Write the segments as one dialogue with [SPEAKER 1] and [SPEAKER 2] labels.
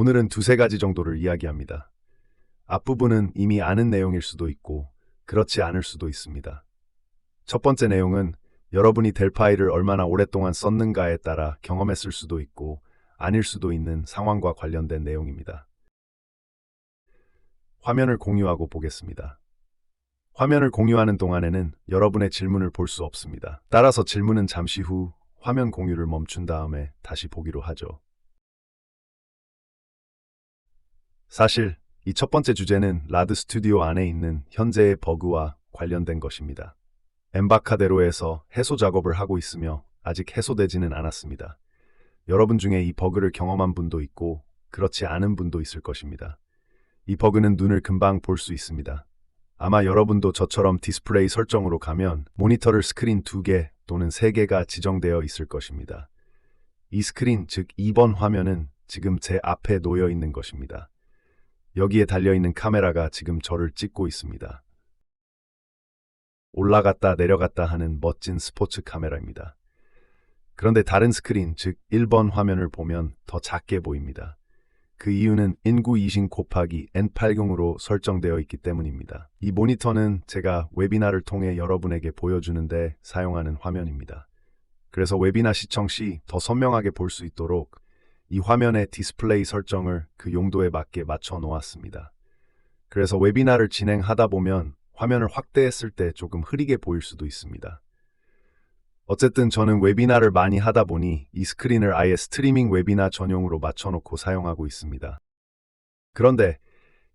[SPEAKER 1] 오늘은 두세 가지 정도를 이야기합니다. 앞부분은 이미 아는 내용일 수도 있고 그렇지 않을 수도 있습니다. 첫 번째 내용은 여러분이 델파이를 얼마나 오랫동안 썼는가에 따라 경험했을 수도 있고 아닐 수도 있는 상황과 관련된 내용입니다. 화면을 공유하고 보겠습니다. 화면을 공유하는 동안에는 여러분의 질문을 볼 수 없습니다. 따라서 질문은 잠시 후 화면 공유를 멈춘 다음에 다시 보기로 하죠. 사실 이 첫 번째 주제는 라드 스튜디오 안에 있는 현재의 버그와 관련된 것입니다. 엠바카데로에서 해소 작업을 하고 있으며 아직 해소되지는 않았습니다. 여러분 중에 이 버그를 경험한 분도 있고 그렇지 않은 분도 있을 것입니다. 이 버그는 눈을 금방 볼 수 있습니다. 아마 여러분도 저처럼 디스플레이 설정으로 가면 모니터를 스크린 2개 또는 3개가 지정되어 있을 것입니다. 이 스크린, 즉 2번 화면은 지금 제 앞에 놓여 있는 것입니다. 여기에 달려있는 카메라가 지금 저를 찍고 있습니다. 올라갔다 내려갔다 하는 멋진 스포츠 카메라입니다. 그런데 다른 스크린, 즉 1번 화면을 보면 더 작게 보입니다. 그 이유는 인구 이신 곱하기 N80으로 설정되어 있기 때문입니다. 이 모니터는 제가 웨비나를 통해 여러분에게 보여주는데 사용하는 화면입니다. 그래서 웨비나 시청 시 더 선명하게 볼 수 있도록 이 화면의 디스플레이 설정을 그 용도에 맞게 맞춰 놓았습니다. 그래서 웨비나를 진행하다 보면 화면을 확대했을 때 조금 흐리게 보일 수도 있습니다. 어쨌든 저는 웨비나를 많이 하다 보니 이 스크린을 아예 스트리밍 웨비나 전용으로 맞춰놓고 사용하고 있습니다. 그런데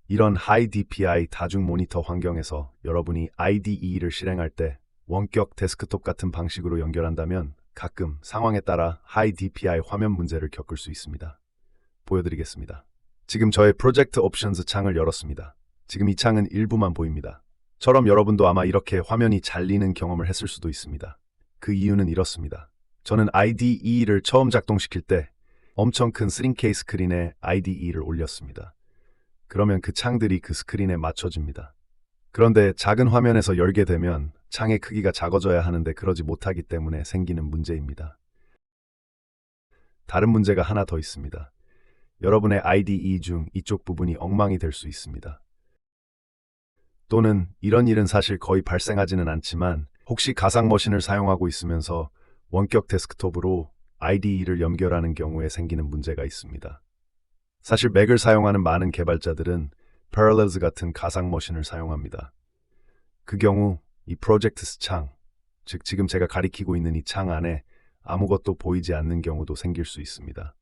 [SPEAKER 1] 이런 하이 DPI 다중 모니터 환경에서 여러분이 IDE를 실행할 때 원격 데스크톱 같은 방식으로 연결한다면 가끔 상황에 따라 하이 DPI 화면 문제를 겪을 수 있습니다. 보여드리겠습니다. 지금 저의 프로젝트 옵션즈 창을 열었습니다. 지금 이 창은 일부만 보입니다. 처럼 여러분도 아마 이렇게 화면이 잘리는 경험을 했을 수도 있습니다. 그 이유는 이렇습니다. 저는 IDE를 처음 작동시킬 때 엄청 큰 3K 스크린에 IDE를 올렸습니다. 그러면 그 창들이 그 스크린에 맞춰집니다. 그런데 작은 화면에서 열게 되면 창의 크기가 작아져야 하는데 그러지 못하기 때문에 생기는 문제입니다. 다른 문제가 하나 더 있습니다. 여러분의 IDE 중 이쪽 부분이 엉망이 될 수 있습니다. 또는 이런 일은 사실 거의 발생하지는 않지만 혹시 가상 머신을 사용하고 있으면서 원격 데스크톱으로 IDE를 연결하는 경우에 생기는 문제가 있습니다. 사실 맥을 사용하는 많은 개발자들은 Parallels 같은 가상 머신을 사용합니다. 그 경우 이 프로젝트스 창, 즉 지금 제가 가리키고 있는 이 창 안에 아무것도 보이지 않는 경우도 생길 수 있습니다.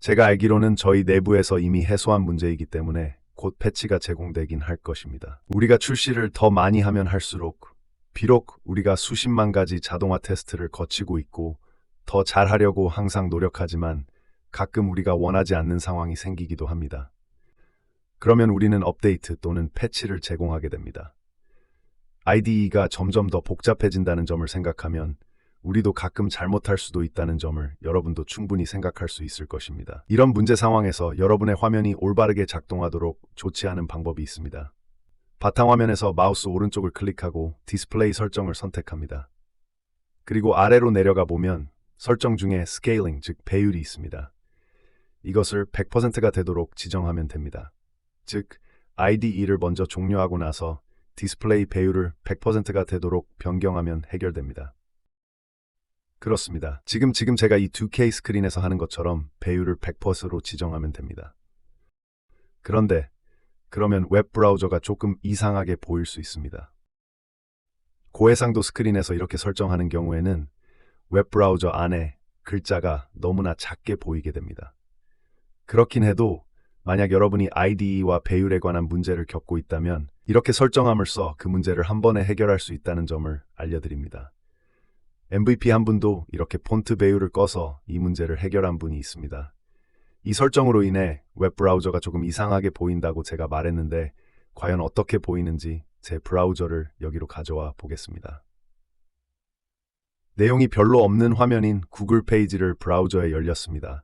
[SPEAKER 1] 제가 알기로는 저희 내부에서 이미 해소한 문제이기 때문에 곧 패치가 제공되긴 할 것입니다. 우리가 출시를 더 많이 하면 할수록 비록 우리가 수십만 가지 자동화 테스트를 거치고 있고 더 잘하려고 항상 노력하지만 가끔 우리가 원하지 않는 상황이 생기기도 합니다. 그러면 우리는 업데이트 또는 패치를 제공하게 됩니다. IDE가 점점 더 복잡해진다는 점을 생각하면 우리도 가끔 잘못할 수도 있다는 점을 여러분도 충분히 생각할 수 있을 것입니다. 이런 문제 상황에서 여러분의 화면이 올바르게 작동하도록 조치하는 방법이 있습니다. 바탕화면에서 마우스 오른쪽을 클릭하고 디스플레이 설정을 선택합니다. 그리고 아래로 내려가 보면 설정 중에 스케일링, 즉 배율이 있습니다. 이것을 100%가 되도록 지정하면 됩니다. 즉, IDE를 먼저 종료하고 나서 디스플레이 배율을 100%가 되도록 변경하면 해결됩니다. 그렇습니다. 지금 제가 이 2K 스크린에서 하는 것처럼 배율을 100%로 지정하면 됩니다. 그러면 웹 브라우저가 조금 이상하게 보일 수 있습니다. 고해상도 스크린에서 이렇게 설정하는 경우에는 웹 브라우저 안에 글자가 너무나 작게 보이게 됩니다. 그렇긴 해도 만약 여러분이 IDE와 배율에 관한 문제를 겪고 있다면 이렇게 설정함으로써 그 문제를 한 번에 해결할 수 있다는 점을 알려드립니다. MVP 한 분도 이렇게 폰트 배율을 꺼서 이 문제를 해결한 분이 있습니다. 이 설정으로 인해 웹 브라우저가 조금 이상하게 보인다고 제가 말했는데 과연 어떻게 보이는지 제 브라우저를 여기로 가져와 보겠습니다. 내용이 별로 없는 화면인 구글 페이지를 브라우저에 열렸습니다.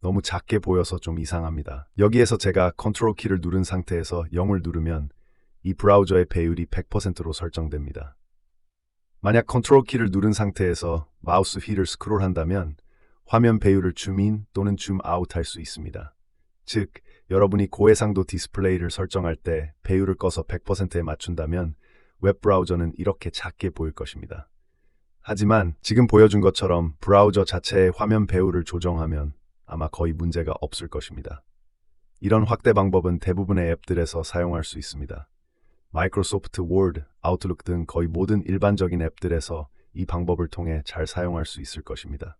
[SPEAKER 1] 너무 작게 보여서 좀 이상합니다. 여기에서 제가 컨트롤 키를 누른 상태에서 0을 누르면 이 브라우저의 배율이 100%로 설정됩니다. 만약 컨트롤 키를 누른 상태에서 마우스 휠을 스크롤한다면 화면 배율을 줌인 또는 줌아웃 할 수 있습니다. 즉, 여러분이 고해상도 디스플레이를 설정할 때 배율을 꺼서 100%에 맞춘다면 웹브라우저는 이렇게 작게 보일 것입니다. 하지만 지금 보여준 것처럼 브라우저 자체의 화면 배율을 조정하면 아마 거의 문제가 없을 것입니다. 이런 확대 방법은 대부분의 앱들에서 사용할 수 있습니다. 마이크로소프트 워드, 아웃룩 등 거의 모든 일반적인 앱들에서 이 방법을 통해 잘 사용할 수 있을 것입니다.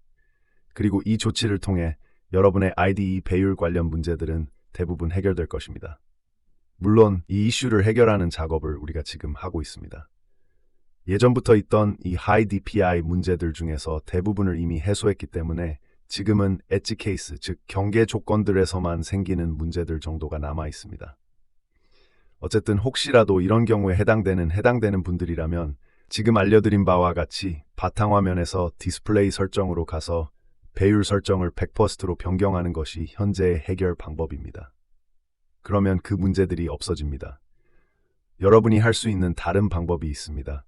[SPEAKER 1] 그리고 이 조치를 통해 여러분의 IDE 배율 관련 문제들은 대부분 해결될 것입니다. 물론 이 이슈를 해결하는 작업을 우리가 지금 하고 있습니다. 예전부터 있던 이 하이 DPI 문제들 중에서 대부분을 이미 해소했기 때문에 지금은 엣지 케이스, 즉 경계 조건들에서만 생기는 문제들 정도가 남아 있습니다. 어쨌든 혹시라도 이런 경우에 해당되는 분들이라면 지금 알려드린 바와 같이 바탕화면에서 디스플레이 설정으로 가서 배율 설정을 100%로 변경하는 것이 현재의 해결 방법입니다. 그러면 그 문제들이 없어집니다. 여러분이 할 수 있는 다른 방법이 있습니다.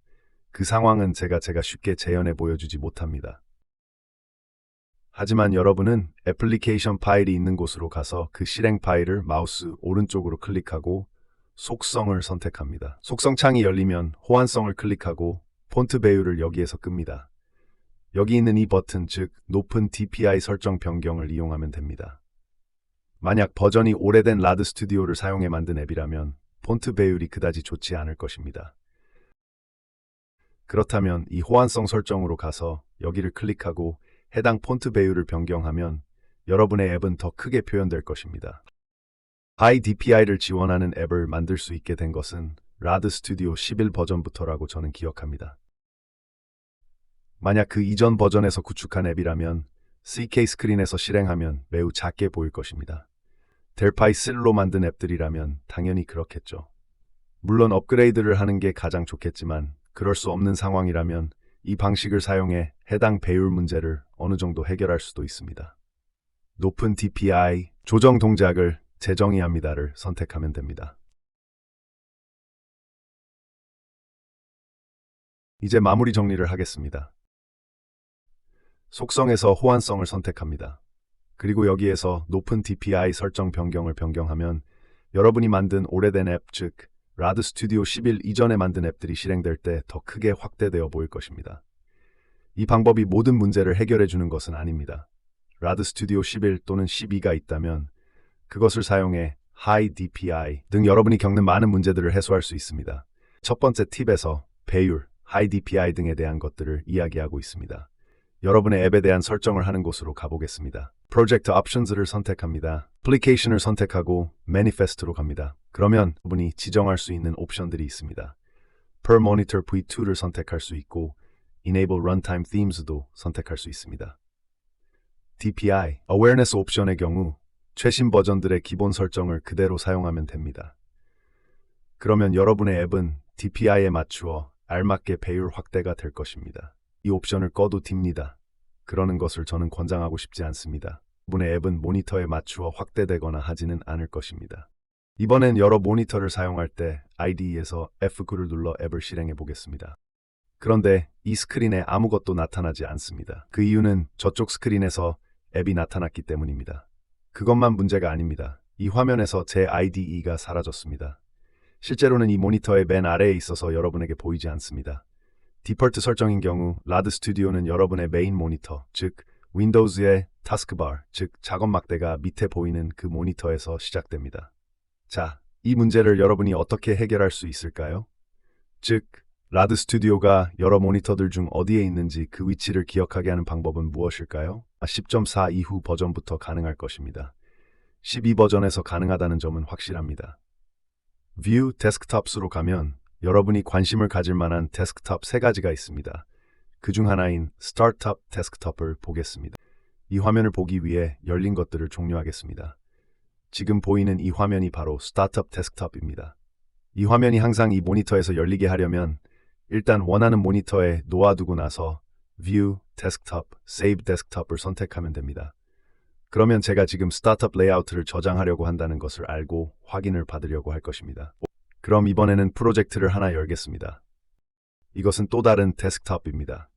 [SPEAKER 1] 그 상황은 제가 쉽게 재현해 보여주지 못합니다. 하지만 여러분은 애플리케이션 파일이 있는 곳으로 가서 그 실행 파일을 마우스 오른쪽으로 클릭하고 속성을 선택합니다. 속성 창이 열리면 호환성을 클릭하고 폰트 배율을 여기에서 끕니다. 여기 있는 이 버튼, 즉 높은 DPI 설정 변경을 이용하면 됩니다. 만약 버전이 오래된 라드 스튜디오를 사용해 만든 앱이라면 폰트 배율이 그다지 좋지 않을 것입니다. 그렇다면 이 호환성 설정으로 가서 여기를 클릭하고 해당 폰트 배율을 변경하면 여러분의 앱은 더 크게 표현될 것입니다. 하이 DPI를 지원하는 앱을 만들 수 있게 된 것은 라드 스튜디오 11 버전부터라고 저는 기억합니다. 만약 그 이전 버전에서 구축한 앱이라면 CK 스크린에서 실행하면 매우 작게 보일 것입니다. 델파이 3로 만든 앱들이라면 당연히 그렇겠죠. 물론 업그레이드를 하는 게 가장 좋겠지만 그럴 수 없는 상황이라면 이 방식을 사용해 해당 배율 문제를 어느 정도 해결할 수도 있습니다. 높은 DPI 조정 동작을 재정의합니다를 선택하면 됩니다. 이제 마무리 정리를 하겠습니다. 속성에서 호환성을 선택합니다. 그리고 여기에서 높은 DPI 설정 변경을 변경하면 여러분이 만든 오래된 앱, 즉 라드 스튜디오 11 이전에 만든 앱들이 실행될 때 더 크게 확대되어 보일 것입니다. 이 방법이 모든 문제를 해결해 주는 것은 아닙니다. 라드 스튜디오 11 또는 12가 있다면 그것을 사용해 하이 DPI 등 여러분이 겪는 많은 문제들을 해소할 수 있습니다. 첫 번째 팁에서 배율, 하이 DPI 등에 대한 것들을 이야기하고 있습니다. 여러분의 앱에 대한 설정을 하는 곳으로 가보겠습니다. 프로젝트 옵션즈를 선택합니다. 애플리케이션을 선택하고 매니페스트로 갑니다. 그러면 여러분이 지정할 수 있는 옵션들이 있습니다. Per Monitor V2를 선택할 수 있고 Enable Runtime Themes도 선택할 수 있습니다. DPI, Awareness 옵션의 경우 최신 버전들의 기본 설정을 그대로 사용하면 됩니다. 그러면 여러분의 앱은 DPI에 맞추어 알맞게 배율 확대가 될 것입니다. 이 옵션을 꺼도 됩니다. 그러는 것을 저는 권장하고 싶지 않습니다. 여러분의 앱은 모니터에 맞추어 확대되거나 하지는 않을 것입니다. 이번엔 여러 모니터를 사용할 때 IDE에서 F9를 눌러 앱을 실행해 보겠습니다. 그런데 이 스크린에 아무것도 나타나지 않습니다. 그 이유는 저쪽 스크린에서 앱이 나타났기 때문입니다. 그것만 문제가 아닙니다. 이 화면에서 제 IDE가 사라졌습니다. 실제로는 이 모니터의 맨 아래에 있어서 여러분에게 보이지 않습니다. 디폴트 설정인 경우 라드 스튜디오는 여러분의 메인 모니터, 즉 윈도우즈의 타스크바, 즉 작업 막대가 밑에 보이는 그 모니터에서 시작됩니다. 자, 이 문제를 여러분이 어떻게 해결할 수 있을까요? 즉, 라드 스튜디오가 여러 모니터들 중 어디에 있는지 그 위치를 기억하게 하는 방법은 무엇일까요? 10.4 이후 버전부터 가능할 것입니다. 12 버전에서 가능하다는 점은 확실합니다. View Desktops로 가면 여러분이 관심을 가질 만한 데스크톱 3가지가 있습니다. 그 중 하나인 Startup Desktop을 보겠습니다. 이 화면을 보기 위해 열린 것들을 종료하겠습니다. 지금 보이는 이 화면이 바로 Startup Desktop입니다. 이 화면이 항상 이 모니터에서 열리게 하려면 일단 원하는 모니터에 놓아두고 나서 View, Desktop, Save Desktop을 선택하면 됩니다. 그러면 제가 지금 스타트업 레이아웃을 저장하려고 한다는 것을 알고 확인을 받으려고 할 것입니다. 그럼 이번에는 프로젝트를 하나 열겠습니다. 이것은 또 다른 데스크톱입니다.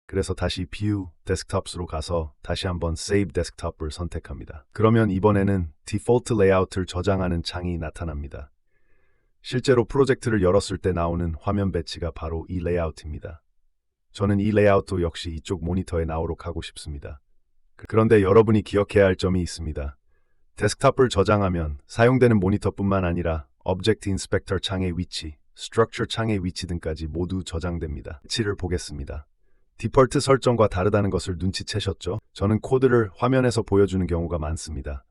[SPEAKER 1] 그래서 다시 View Desktops로 가서 다시 한번 Save Desktop을 선택합니다. 그러면 이번에는 디폴트 레이아웃을 저장하는 창이 나타납니다. 실제로 프로젝트를 열었을 때 나오는 화면 배치가 바로 이 레이아웃입니다. 저는 이 레이아웃도 역시 이쪽 모니터에 나오도록 하고 싶습니다. 그런데 여러분이 기억해야 할 점이 있습니다. 데스크톱을 저장하면 사용되는 모니터뿐만 아니라 Object Inspector 창의 위치, Structure 창의 위치 등까지 모두 저장됩니다. 배치를 보겠습니다. 디폴트 설정과 다르다는 것을 눈치채셨죠? 저는 코드를 화면에서 보여주는 경우가 많습니다.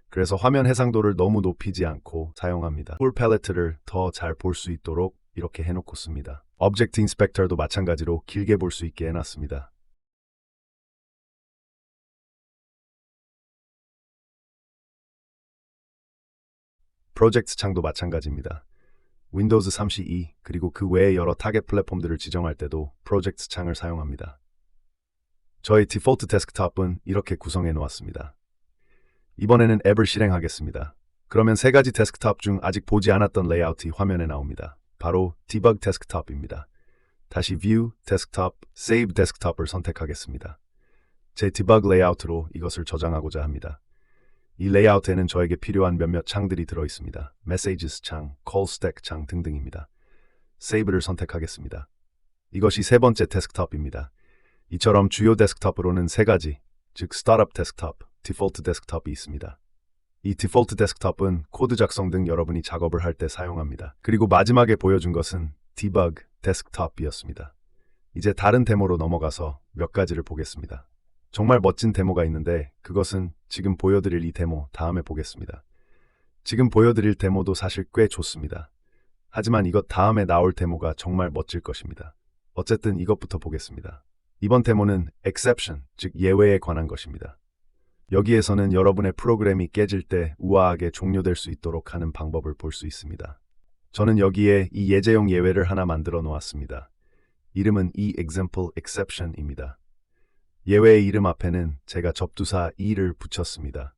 [SPEAKER 1] 그래서 화면 해상도를 너무 높이지 않고 사용합니다. 풀 팔레트를 더 잘 볼 수 있도록 이렇게 해놓고 씁니다. Object Inspector도 마찬가지로 길게 볼 수 있게 해놨습니다. 프로젝트 창도 마찬가지입니다. 윈도우즈 3CE 그리고 그 외의 여러 타겟 플랫폼들을 지정할 때도 프로젝트 창을 사용합니다. 저의 디폴트 데스크톱은 이렇게 구성해 놓았습니다. 이번에는 앱을 실행하겠습니다. 그러면 세 가지 데스크톱 중 아직 보지 않았던 레이아웃이 화면에 나옵니다. 바로 Debug 데스크톱입니다. 다시 View, Desktop, Save Desktop을 선택하겠습니다. 제 디버그 레이아웃으로 이것을 저장하고자 합니다. 이 레이아웃에는 저에게 필요한 몇몇 창들이 들어있습니다. Messages 창, Call Stack 창 등등입니다. Save를 선택하겠습니다. 이것이 세 번째 데스크톱입니다. 이처럼 주요 데스크톱으로는 세 가지, 즉 스타트업 데스크톱, 디폴트 데스크톱이 있습니다. 이 디폴트 데스크톱은 코드 작성 등 여러분이 작업을 할 때 사용합니다. 그리고 마지막에 보여준 것은 디버그 데스크톱이었습니다. 이제 다른 데모로 넘어가서 몇 가지를 보겠습니다. 정말 멋진 데모가 있는데 그것은 지금 보여드릴 이 데모 다음에 보겠습니다. 지금 보여드릴 데모도 사실 꽤 좋습니다. 하지만 이것 다음에 나올 데모가 정말 멋질 것입니다. 어쨌든 이것부터 보겠습니다. 이번 데모는 exception, 즉 예외에 관한 것입니다. 여기에서는 여러분의 프로그램이 깨질 때 우아하게 종료될 수 있도록 하는 방법을 볼 수 있습니다. 저는 여기에 이 예제용 예외를 하나 만들어 놓았습니다. 이름은 example exception입니다. 예외의 이름 앞에는 제가 접두사 e를 붙였습니다.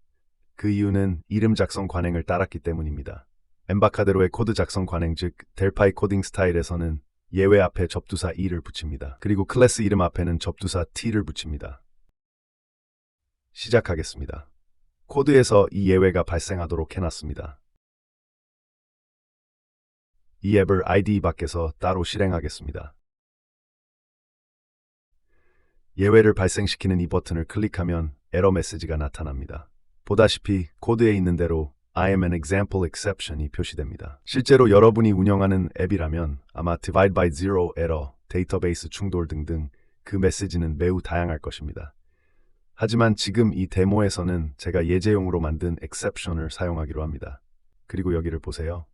[SPEAKER 1] 그 이유는 이름 작성 관행을 따랐기 때문입니다. 엠바카데로의 코드 작성 관행 즉 델파이 코딩 스타일에서는 예외 앞에 접두사 e를 붙입니다. 그리고 클래스 이름 앞에는 접두사 t를 붙입니다. 시작하겠습니다. 코드에서 이 예외가 발생하도록 해놨습니다. 이 앱을 IDE 밖에서 따로 실행하겠습니다. 예외를 발생시키는 이 버튼을 클릭하면 에러 메시지가 나타납니다. 보다시피 코드에 있는 대로 I am an example exception이 표시됩니다. 실제로 여러분이 운영하는 앱이라면 아마 divide by zero 에러, 데이터베이스 충돌 등등 그 메시지는 매우 다양할 것입니다. 하지만 지금 이 데모에서는 제가 예제용으로 만든 exception을 사용하기로 합니다. 그리고 여기를 보세요.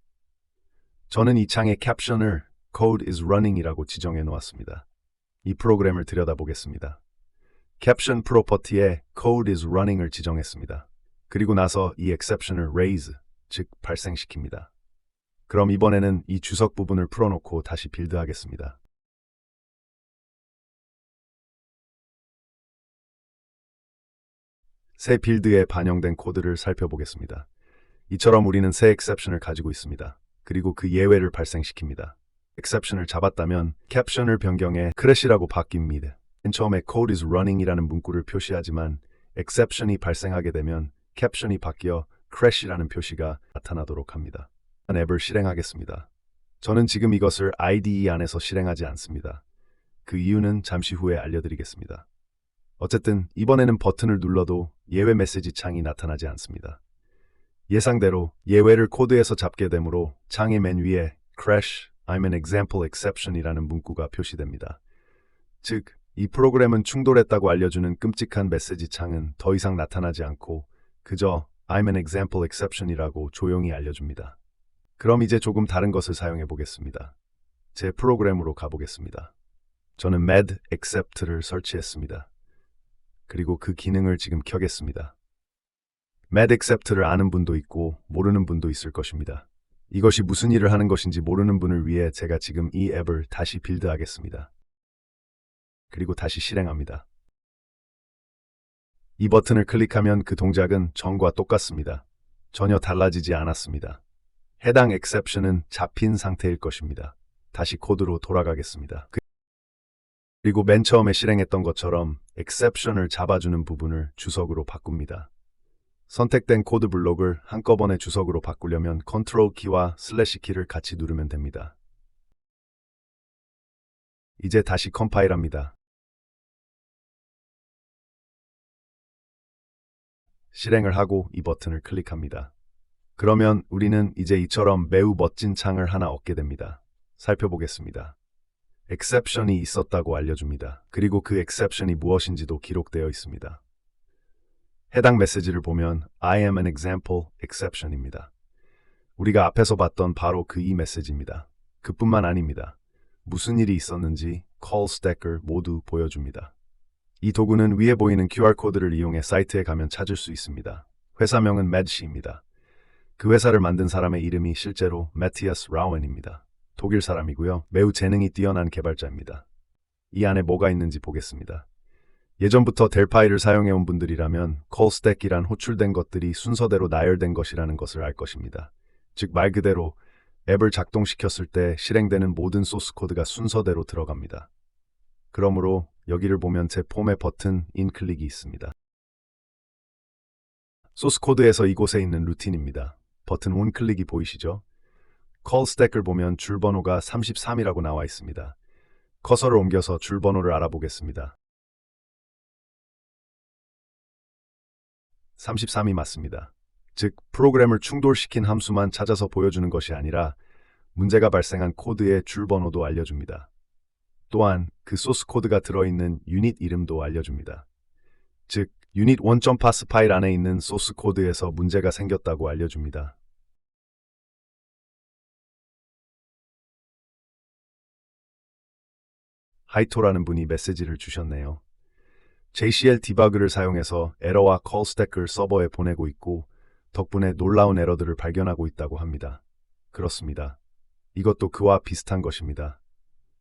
[SPEAKER 1] 저는 이 창의 캡션을 Code is running이라고 지정해 놓았습니다. 이 프로그램을 들여다보겠습니다. 캡션 프로퍼티에 Code is running을 지정했습니다. 그리고 나서 이 exception을 raise, 즉 발생시킵니다. 그럼 이번에는 이 주석 부분을 풀어놓고 다시 빌드하겠습니다. 새 빌드에 반영된 코드를 살펴보겠습니다. 이처럼 우리는 새 exception을 가지고 있습니다. 그리고 그 예외를 발생시킵니다. exception을 잡았다면 캡션을 변경해 crash라고 바뀝니다. 맨 처음에 code is running이라는 문구를 표시하지만 exception이 발생하게 되면 캡션이 바뀌어 crash라는 표시가 나타나도록 합니다. 앱을 실행하겠습니다. 저는 지금 이것을 IDE 안에서 실행하지 않습니다. 그 이유는 잠시 후에 알려드리겠습니다. 어쨌든 이번에는 버튼을 눌러도 예외 메시지 창이 나타나지 않습니다. 예상대로 예외를 코드에서 잡게 되므로 창의 맨 위에 crash, I'm an example exception이라는 문구가 표시됩니다. 즉, 이 프로그램은 충돌했다고 알려주는 끔찍한 메시지 창은 더 이상 나타나지 않고 그저 I'm an example exception이라고 조용히 알려줍니다. 그럼 이제 조금 다른 것을 사용해 보겠습니다. 제 프로그램으로 가보겠습니다. 저는 mad except를 설치했습니다. 그리고 그 기능을 지금 켜겠습니다. mad except를 아는 분도 있고 모르는 분도 있을 것입니다. 이것이 무슨 일을 하는 것인지 모르는 분을 위해 제가 지금 이 앱을 다시 빌드하겠습니다. 그리고 다시 실행합니다. 이 버튼을 클릭하면 그 동작은 전과 똑같습니다. 전혀 달라지지 않았습니다. 해당 exception은 잡힌 상태일 것입니다. 다시 코드로 돌아가겠습니다. 그리고 맨 처음에 실행했던 것처럼 exception을 잡아주는 부분을 주석으로 바꿉니다. 선택된 코드 블록을 한꺼번에 주석으로 바꾸려면 컨트롤 키와 슬래시 키를 같이 누르면 됩니다. 이제 다시 컴파일합니다. 실행을 하고 이 버튼을 클릭합니다. 그러면 우리는 이제 이처럼 매우 멋진 창을 하나 얻게 됩니다. 살펴보겠습니다. exception이 있었다고 알려줍니다. 그리고 그 exception이 무엇인지도 기록되어 있습니다. 해당 메시지를 보면 I am an example exception입니다. 우리가 앞에서 봤던 바로 그 이 메시지입니다. 그뿐만 아닙니다. 무슨 일이 있었는지 call stacker 모두 보여줍니다. 이 도구는 위에 보이는 QR코드를 이용해 사이트에 가면 찾을 수 있습니다. 회사명은 Med시입니다. 그 회사를 만든 사람의 이름이 실제로 Matthias Rauen입니다. 독일 사람이고요. 매우 재능이 뛰어난 개발자입니다. 이 안에 뭐가 있는지 보겠습니다. 예전부터 델파이를 사용해온 분들이라면 callstack이란 호출된 것들이 순서대로 나열된 것이라는 것을 알 것입니다. 즉 말 그대로 앱을 작동시켰을 때 실행되는 모든 소스 코드가 순서대로 들어갑니다. 그러므로 여기를 보면 제 폼의 버튼 인클릭이 있습니다. 소스 코드에서 이곳에 있는 루틴입니다. 버튼 온클릭이 보이시죠? callstack을 보면 줄번호가 33이라고 나와 있습니다. 커서를 옮겨서 줄번호를 알아보겠습니다. 33이 맞습니다. 즉, 프로그램을 충돌시킨 함수만 찾아서 보여주는 것이 아니라 문제가 발생한 코드의 줄번호도 알려줍니다. 또한 그 소스 코드가 들어있는 유닛 이름도 알려줍니다. 즉, 유닛 1.pass 파일 안에 있는 소스 코드에서 문제가 생겼다고 알려줍니다. 하이토라는 분이 메시지를 주셨네요. JCL 디버그를 사용해서 에러와 callstack을 서버에 보내고 있고 덕분에 놀라운 에러들을 발견하고 있다고 합니다. 그렇습니다. 이것도 그와 비슷한 것입니다.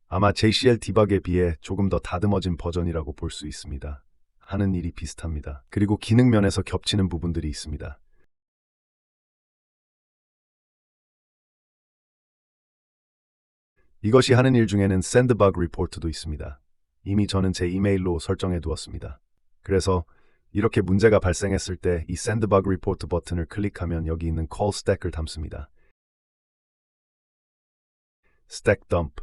[SPEAKER 1] 아마 JCL 디버그에 비해 조금 더 다듬어진 버전이라고 볼 수 있습니다. 하는 일이 비슷합니다. 그리고 기능 면에서 겹치는 부분들이 있습니다. 이것이 하는 일 중에는 send bug report도 있습니다. 이미 저는 제 이메일로 설정해 두었습니다. 그래서 이렇게 문제가 발생했을 때 이 send bug report 버튼을 클릭하면 여기 있는 call stack을 담습니다. stack dump,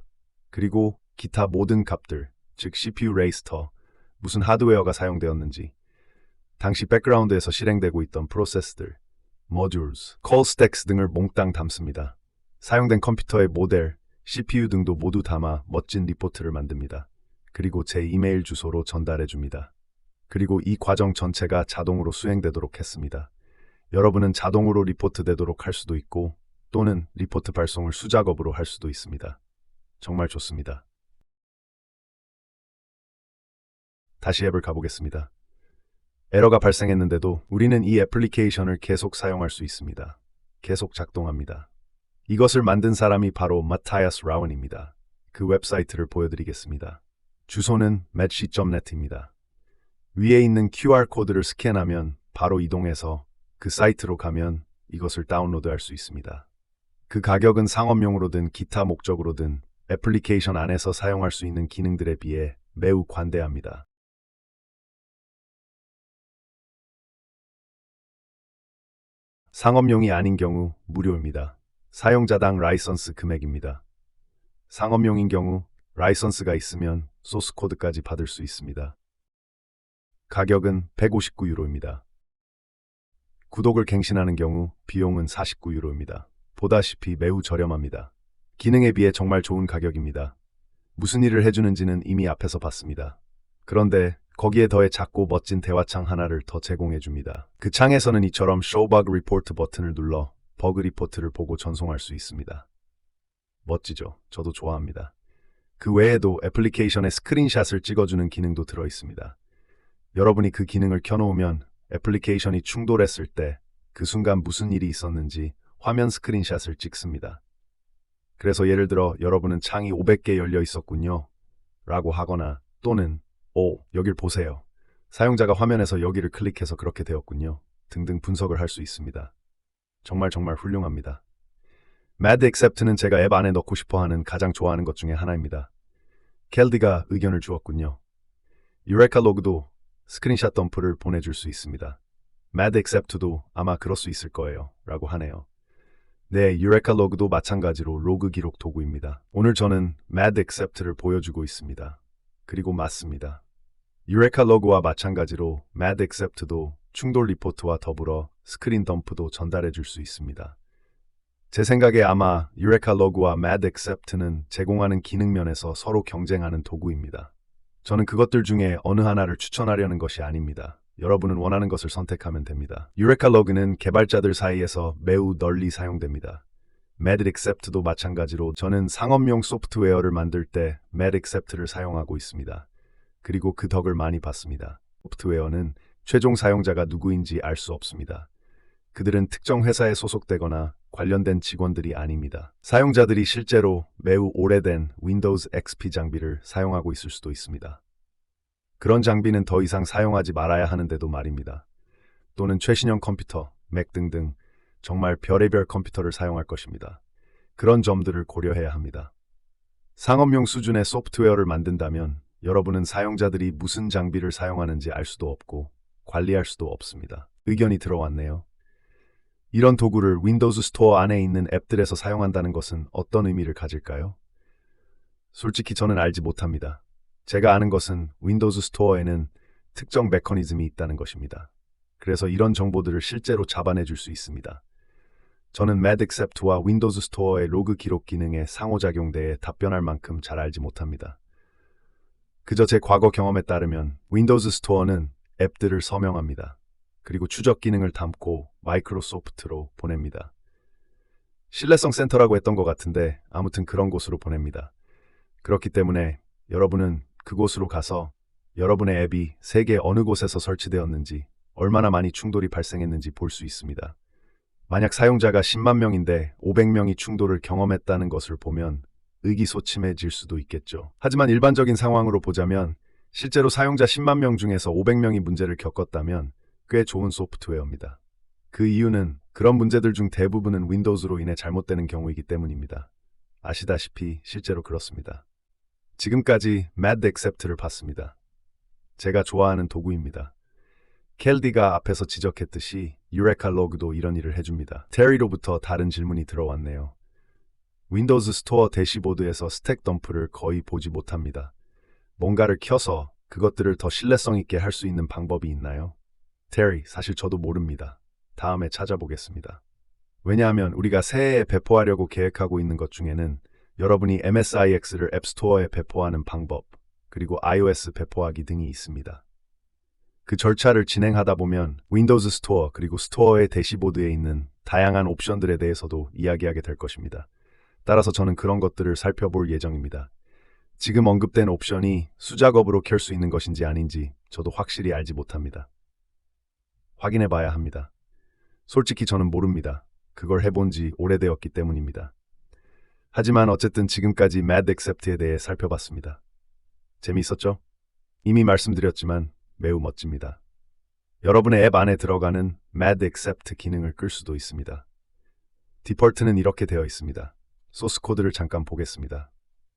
[SPEAKER 1] 그리고 기타 모든 값들, 즉 CPU 레지스터, 무슨 하드웨어가 사용되었는지, 당시 백그라운드에서 실행되고 있던 프로세스들, modules, call stacks 등을 몽땅 담습니다. 사용된 컴퓨터의 모델, CPU 등도 모두 담아 멋진 리포트를 만듭니다. 그리고 제 이메일 주소로 전달해 줍니다. 그리고 이 과정 전체가 자동으로 수행되도록 했습니다. 여러분은 자동으로 리포트 되도록 할 수도 있고 또는 리포트 발송을 수작업으로 할 수도 있습니다. 정말 좋습니다. 다시 앱을 가보겠습니다. 에러가 발생했는데도 우리는 이 애플리케이션을 계속 사용할 수 있습니다. 계속 작동합니다. 이것을 만든 사람이 바로 Matthias Rauen입니다. 그 웹사이트를 보여드리겠습니다. 주소는 med시.net입니다. 위에 있는 QR코드를 스캔하면 바로 이동해서 그 사이트로 가면 이것을 다운로드할 수 있습니다. 그 가격은 상업용으로든 기타 목적으로든 애플리케이션 안에서 사용할 수 있는 기능들에 비해 매우 관대합니다. 상업용이 아닌 경우 무료입니다. 사용자당 라이선스 금액입니다. 상업용인 경우 라이선스가 있으면 소스 코드까지 받을 수 있습니다. 가격은 159유로입니다. 구독을 갱신하는 경우 비용은 49유로입니다. 보다시피 매우 저렴합니다. 기능에 비해 정말 좋은 가격입니다. 무슨 일을 해주는지는 이미 앞에서 봤습니다. 그런데 거기에 더해 작고 멋진 대화창 하나를 더 제공해줍니다. 그 창에서는 이처럼 Show Bug Report 버튼을 눌러 버그 리포트를 보고 전송할 수 있습니다. 멋지죠? 저도 좋아합니다. 그 외에도 애플리케이션에 스크린샷을 찍어주는 기능도 들어있습니다. 여러분이 그 기능을 켜놓으면 애플리케이션이 충돌했을 때 그 순간 무슨 일이 있었는지 화면 스크린샷을 찍습니다. 그래서 예를 들어 여러분은 창이 500개 열려 있었군요 라고 하거나 또는 여길 보세요. 사용자가 화면에서 여기를 클릭해서 그렇게 되었군요 등등 분석을 할 수 있습니다. 정말 훌륭합니다. Mad Accept는 제가 앱 안에 넣고 싶어하는 가장 좋아하는 것 중에 하나입니다. 켈디가 의견을 주었군요. 유레카 로그도 스크린샷 덤프를 보내줄 수 있습니다. Mad Accept도 아마 그럴 수 있을 거예요. 라고 하네요. 네, 유레카 로그도 마찬가지로 로그 기록 도구입니다. 오늘 저는 Mad Accept를 보여주고 있습니다. 그리고 맞습니다. 유레카 로그와 마찬가지로 Mad Accept도 충돌 리포트와 더불어 스크린 덤프도 전달해 줄 수 있습니다. 제 생각에 아마 유레카 로그와 Mad Accept는 제공하는 기능 면에서 서로 경쟁하는 도구입니다. 저는 그것들 중에 어느 하나를 추천하려는 것이 아닙니다. 여러분은 원하는 것을 선택하면 됩니다. 유레카 로그는 개발자들 사이에서 매우 널리 사용됩니다. Mad Accept도 마찬가지로 저는 상업용 소프트웨어를 만들 때 Mad Accept를 사용하고 있습니다. 그리고 그 덕을 많이 봤습니다. 소프트웨어는 최종 사용자가 누구인지 알 수 없습니다. 그들은 특정 회사에 소속되거나 관련된 직원들이 아닙니다. 사용자들이 실제로 매우 오래된 윈도우즈 XP 장비를 사용하고 있을 수도 있습니다. 그런 장비는 더 이상 사용하지 말아야 하는데도 말입니다. 또는 최신형 컴퓨터, 맥 등등 정말 별의별 컴퓨터를 사용할 것입니다. 그런 점들을 고려해야 합니다. 상업용 수준의 소프트웨어를 만든다면 여러분은 사용자들이 무슨 장비를 사용하는지 알 수도 없고 관리할 수도 없습니다. 의견이 들어왔네요. 이런 도구를 윈도우즈 스토어 안에 있는 앱들에서 사용한다는 것은 어떤 의미를 가질까요? 솔직히 저는 알지 못합니다. 제가 아는 것은 윈도우즈 스토어에는 특정 메커니즘이 있다는 것입니다. 그래서 이런 정보들을 실제로 잡아내 줄 수 있습니다. 저는 Mad Accept와 윈도우즈 스토어의 로그 기록 기능의 상호작용 대해 답변할 만큼 잘 알지 못합니다. 그저 제 과거 경험에 따르면 윈도우즈 스토어는 앱들을 서명합니다. 그리고 추적 기능을 담고 마이크로소프트로 보냅니다. 신뢰성 센터라고 했던 것 같은데 아무튼 그런 곳으로 보냅니다. 그렇기 때문에 여러분은 그곳으로 가서 여러분의 앱이 세계 어느 곳에서 설치되었는지 얼마나 많이 충돌이 발생했는지 볼 수 있습니다. 만약 사용자가 10만 명인데 500명이 충돌을 경험했다는 것을 보면 의기소침해질 수도 있겠죠. 하지만 일반적인 상황으로 보자면 실제로 사용자 10만 명 중에서 500명이 문제를 겪었다면 꽤 좋은 소프트웨어입니다. 그 이유는 그런 문제들 중 대부분은 윈도우즈로 인해 잘못되는 경우이기 때문입니다. 아시다시피 실제로 그렇습니다. 지금까지 Mad Accept를 봤습니다. 제가 좋아하는 도구입니다. 켈디가 앞에서 지적했듯이 유레카 로그도 이런 일을 해줍니다. 테리로부터 다른 질문이 들어왔네요. 윈도우즈 스토어 대시보드에서 스택 덤프를 거의 보지 못합니다. 뭔가를 켜서 그것들을 더 신뢰성 있게 할 수 있는 방법이 있나요? 테리, 사실 저도 모릅니다. 다음에 찾아보겠습니다. 왜냐하면 우리가 새해에 배포하려고 계획하고 있는 것 중에는 여러분이 MSIX를 앱스토어에 배포하는 방법, 그리고 iOS 배포하기 등이 있습니다. 그 절차를 진행하다 보면 윈도우즈 스토어 그리고 스토어의 대시보드에 있는 다양한 옵션들에 대해서도 이야기하게 될 것입니다. 따라서 저는 그런 것들을 살펴볼 예정입니다. 지금 언급된 옵션이 수작업으로 켤 수 있는 것인지 아닌지 저도 확실히 알지 못합니다. 확인해 봐야 합니다. 솔직히 저는 모릅니다. 그걸 해본 지 오래되었기 때문입니다. 하지만 어쨌든 지금까지 Mad Accept에 대해 살펴봤습니다. 재미있었죠? 이미 말씀드렸지만 매우 멋집니다. 여러분의 앱 안에 들어가는 Mad Accept 기능을 끌 수도 있습니다. 디폴트는 이렇게 되어 있습니다. 소스 코드를 잠깐 보겠습니다.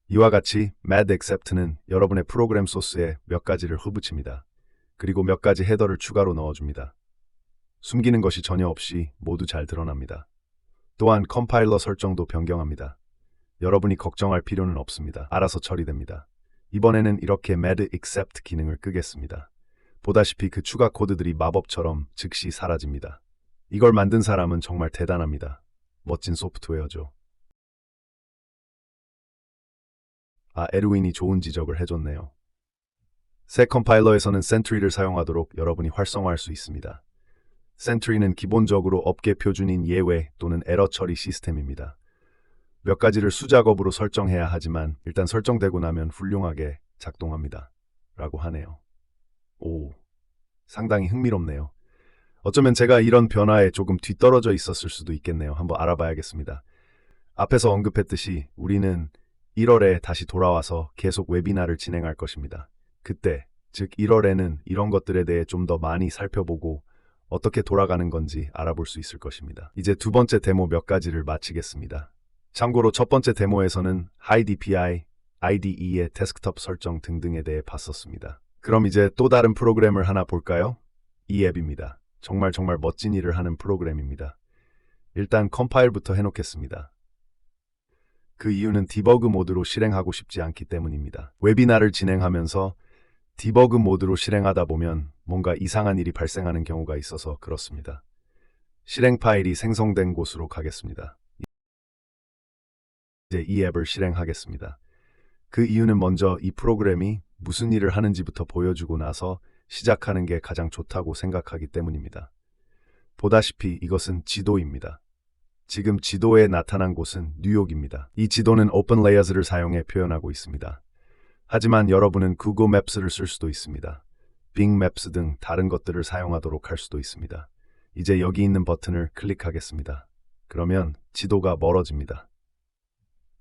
[SPEAKER 1] 이와 같이 Mad Accept는 여러분의 프로그램 소스에 몇 가지를 흡붙입니다. 그리고 몇 가지 헤더를 추가로 넣어줍니다. 숨기는 것이 전혀 없이 모두 잘 드러납니다. 또한 컴파일러 설정도 변경합니다. 여러분이 걱정할 필요는 없습니다. 알아서 처리됩니다. 이번에는 이렇게 Mad Accept 기능을 끄겠습니다. 보다시피 그 추가 코드들이 마법처럼 즉시 사라집니다. 이걸 만든 사람은 정말 대단합니다. 멋진 소프트웨어죠. 에르윈이 좋은 지적을 해줬네요. 새 컴파일러에서는 센트리를 사용하도록 여러분이 활성화할 수 있습니다. 센트리는 기본적으로 업계 표준인 예외 또는 에러 처리 시스템입니다. 몇 가지를 수작업으로 설정해야 하지만 일단 설정되고 나면 훌륭하게 작동합니다. 라고 하네요. 오, 상당히 흥미롭네요. 어쩌면 제가 이런 변화에 조금 뒤떨어져 있었을 수도 있겠네요. 한번 알아봐야겠습니다. 앞에서 언급했듯이 우리는 1월에 다시 돌아와서 계속 웨비나를 진행할 것입니다. 그때, 즉 1월에는 이런 것들에 대해 좀 더 많이 살펴보고 어떻게 돌아가는 건지 알아볼 수 있을 것입니다. 이제 두 번째 데모 몇 가지를 마치겠습니다. 참고로 첫 번째 데모에서는 High DPI, IDE의 데스크톱 설정 등등에 대해 봤었습니다. 그럼 이제 또 다른 프로그램을 하나 볼까요? 이 앱입니다. 정말 멋진 일을 하는 프로그램입니다. 일단 컴파일부터 해놓겠습니다. 그 이유는 디버그 모드로 실행하고 싶지 않기 때문입니다. 웨비나를 진행하면서 디버그 모드로 실행하다 보면 뭔가 이상한 일이 발생하는 경우가 있어서 그렇습니다. 실행 파일이 생성된 곳으로 가겠습니다. 이제 이 앱을 실행하겠습니다. 그 이유는 먼저 이 프로그램이 무슨 일을 하는지부터 보여주고 나서 시작하는 게 가장 좋다고 생각하기 때문입니다. 보다시피 이것은 지도입니다. 지금 지도에 나타난 곳은 뉴욕입니다. 이 지도는 오픈 레이어스를 사용해 표현하고 있습니다. 하지만 여러분은 구글 맵스를 쓸 수도 있습니다. 빙 맵스 등 다른 것들을 사용하도록 할 수도 있습니다. 이제 여기 있는 버튼을 클릭하겠습니다. 그러면 지도가 멀어집니다.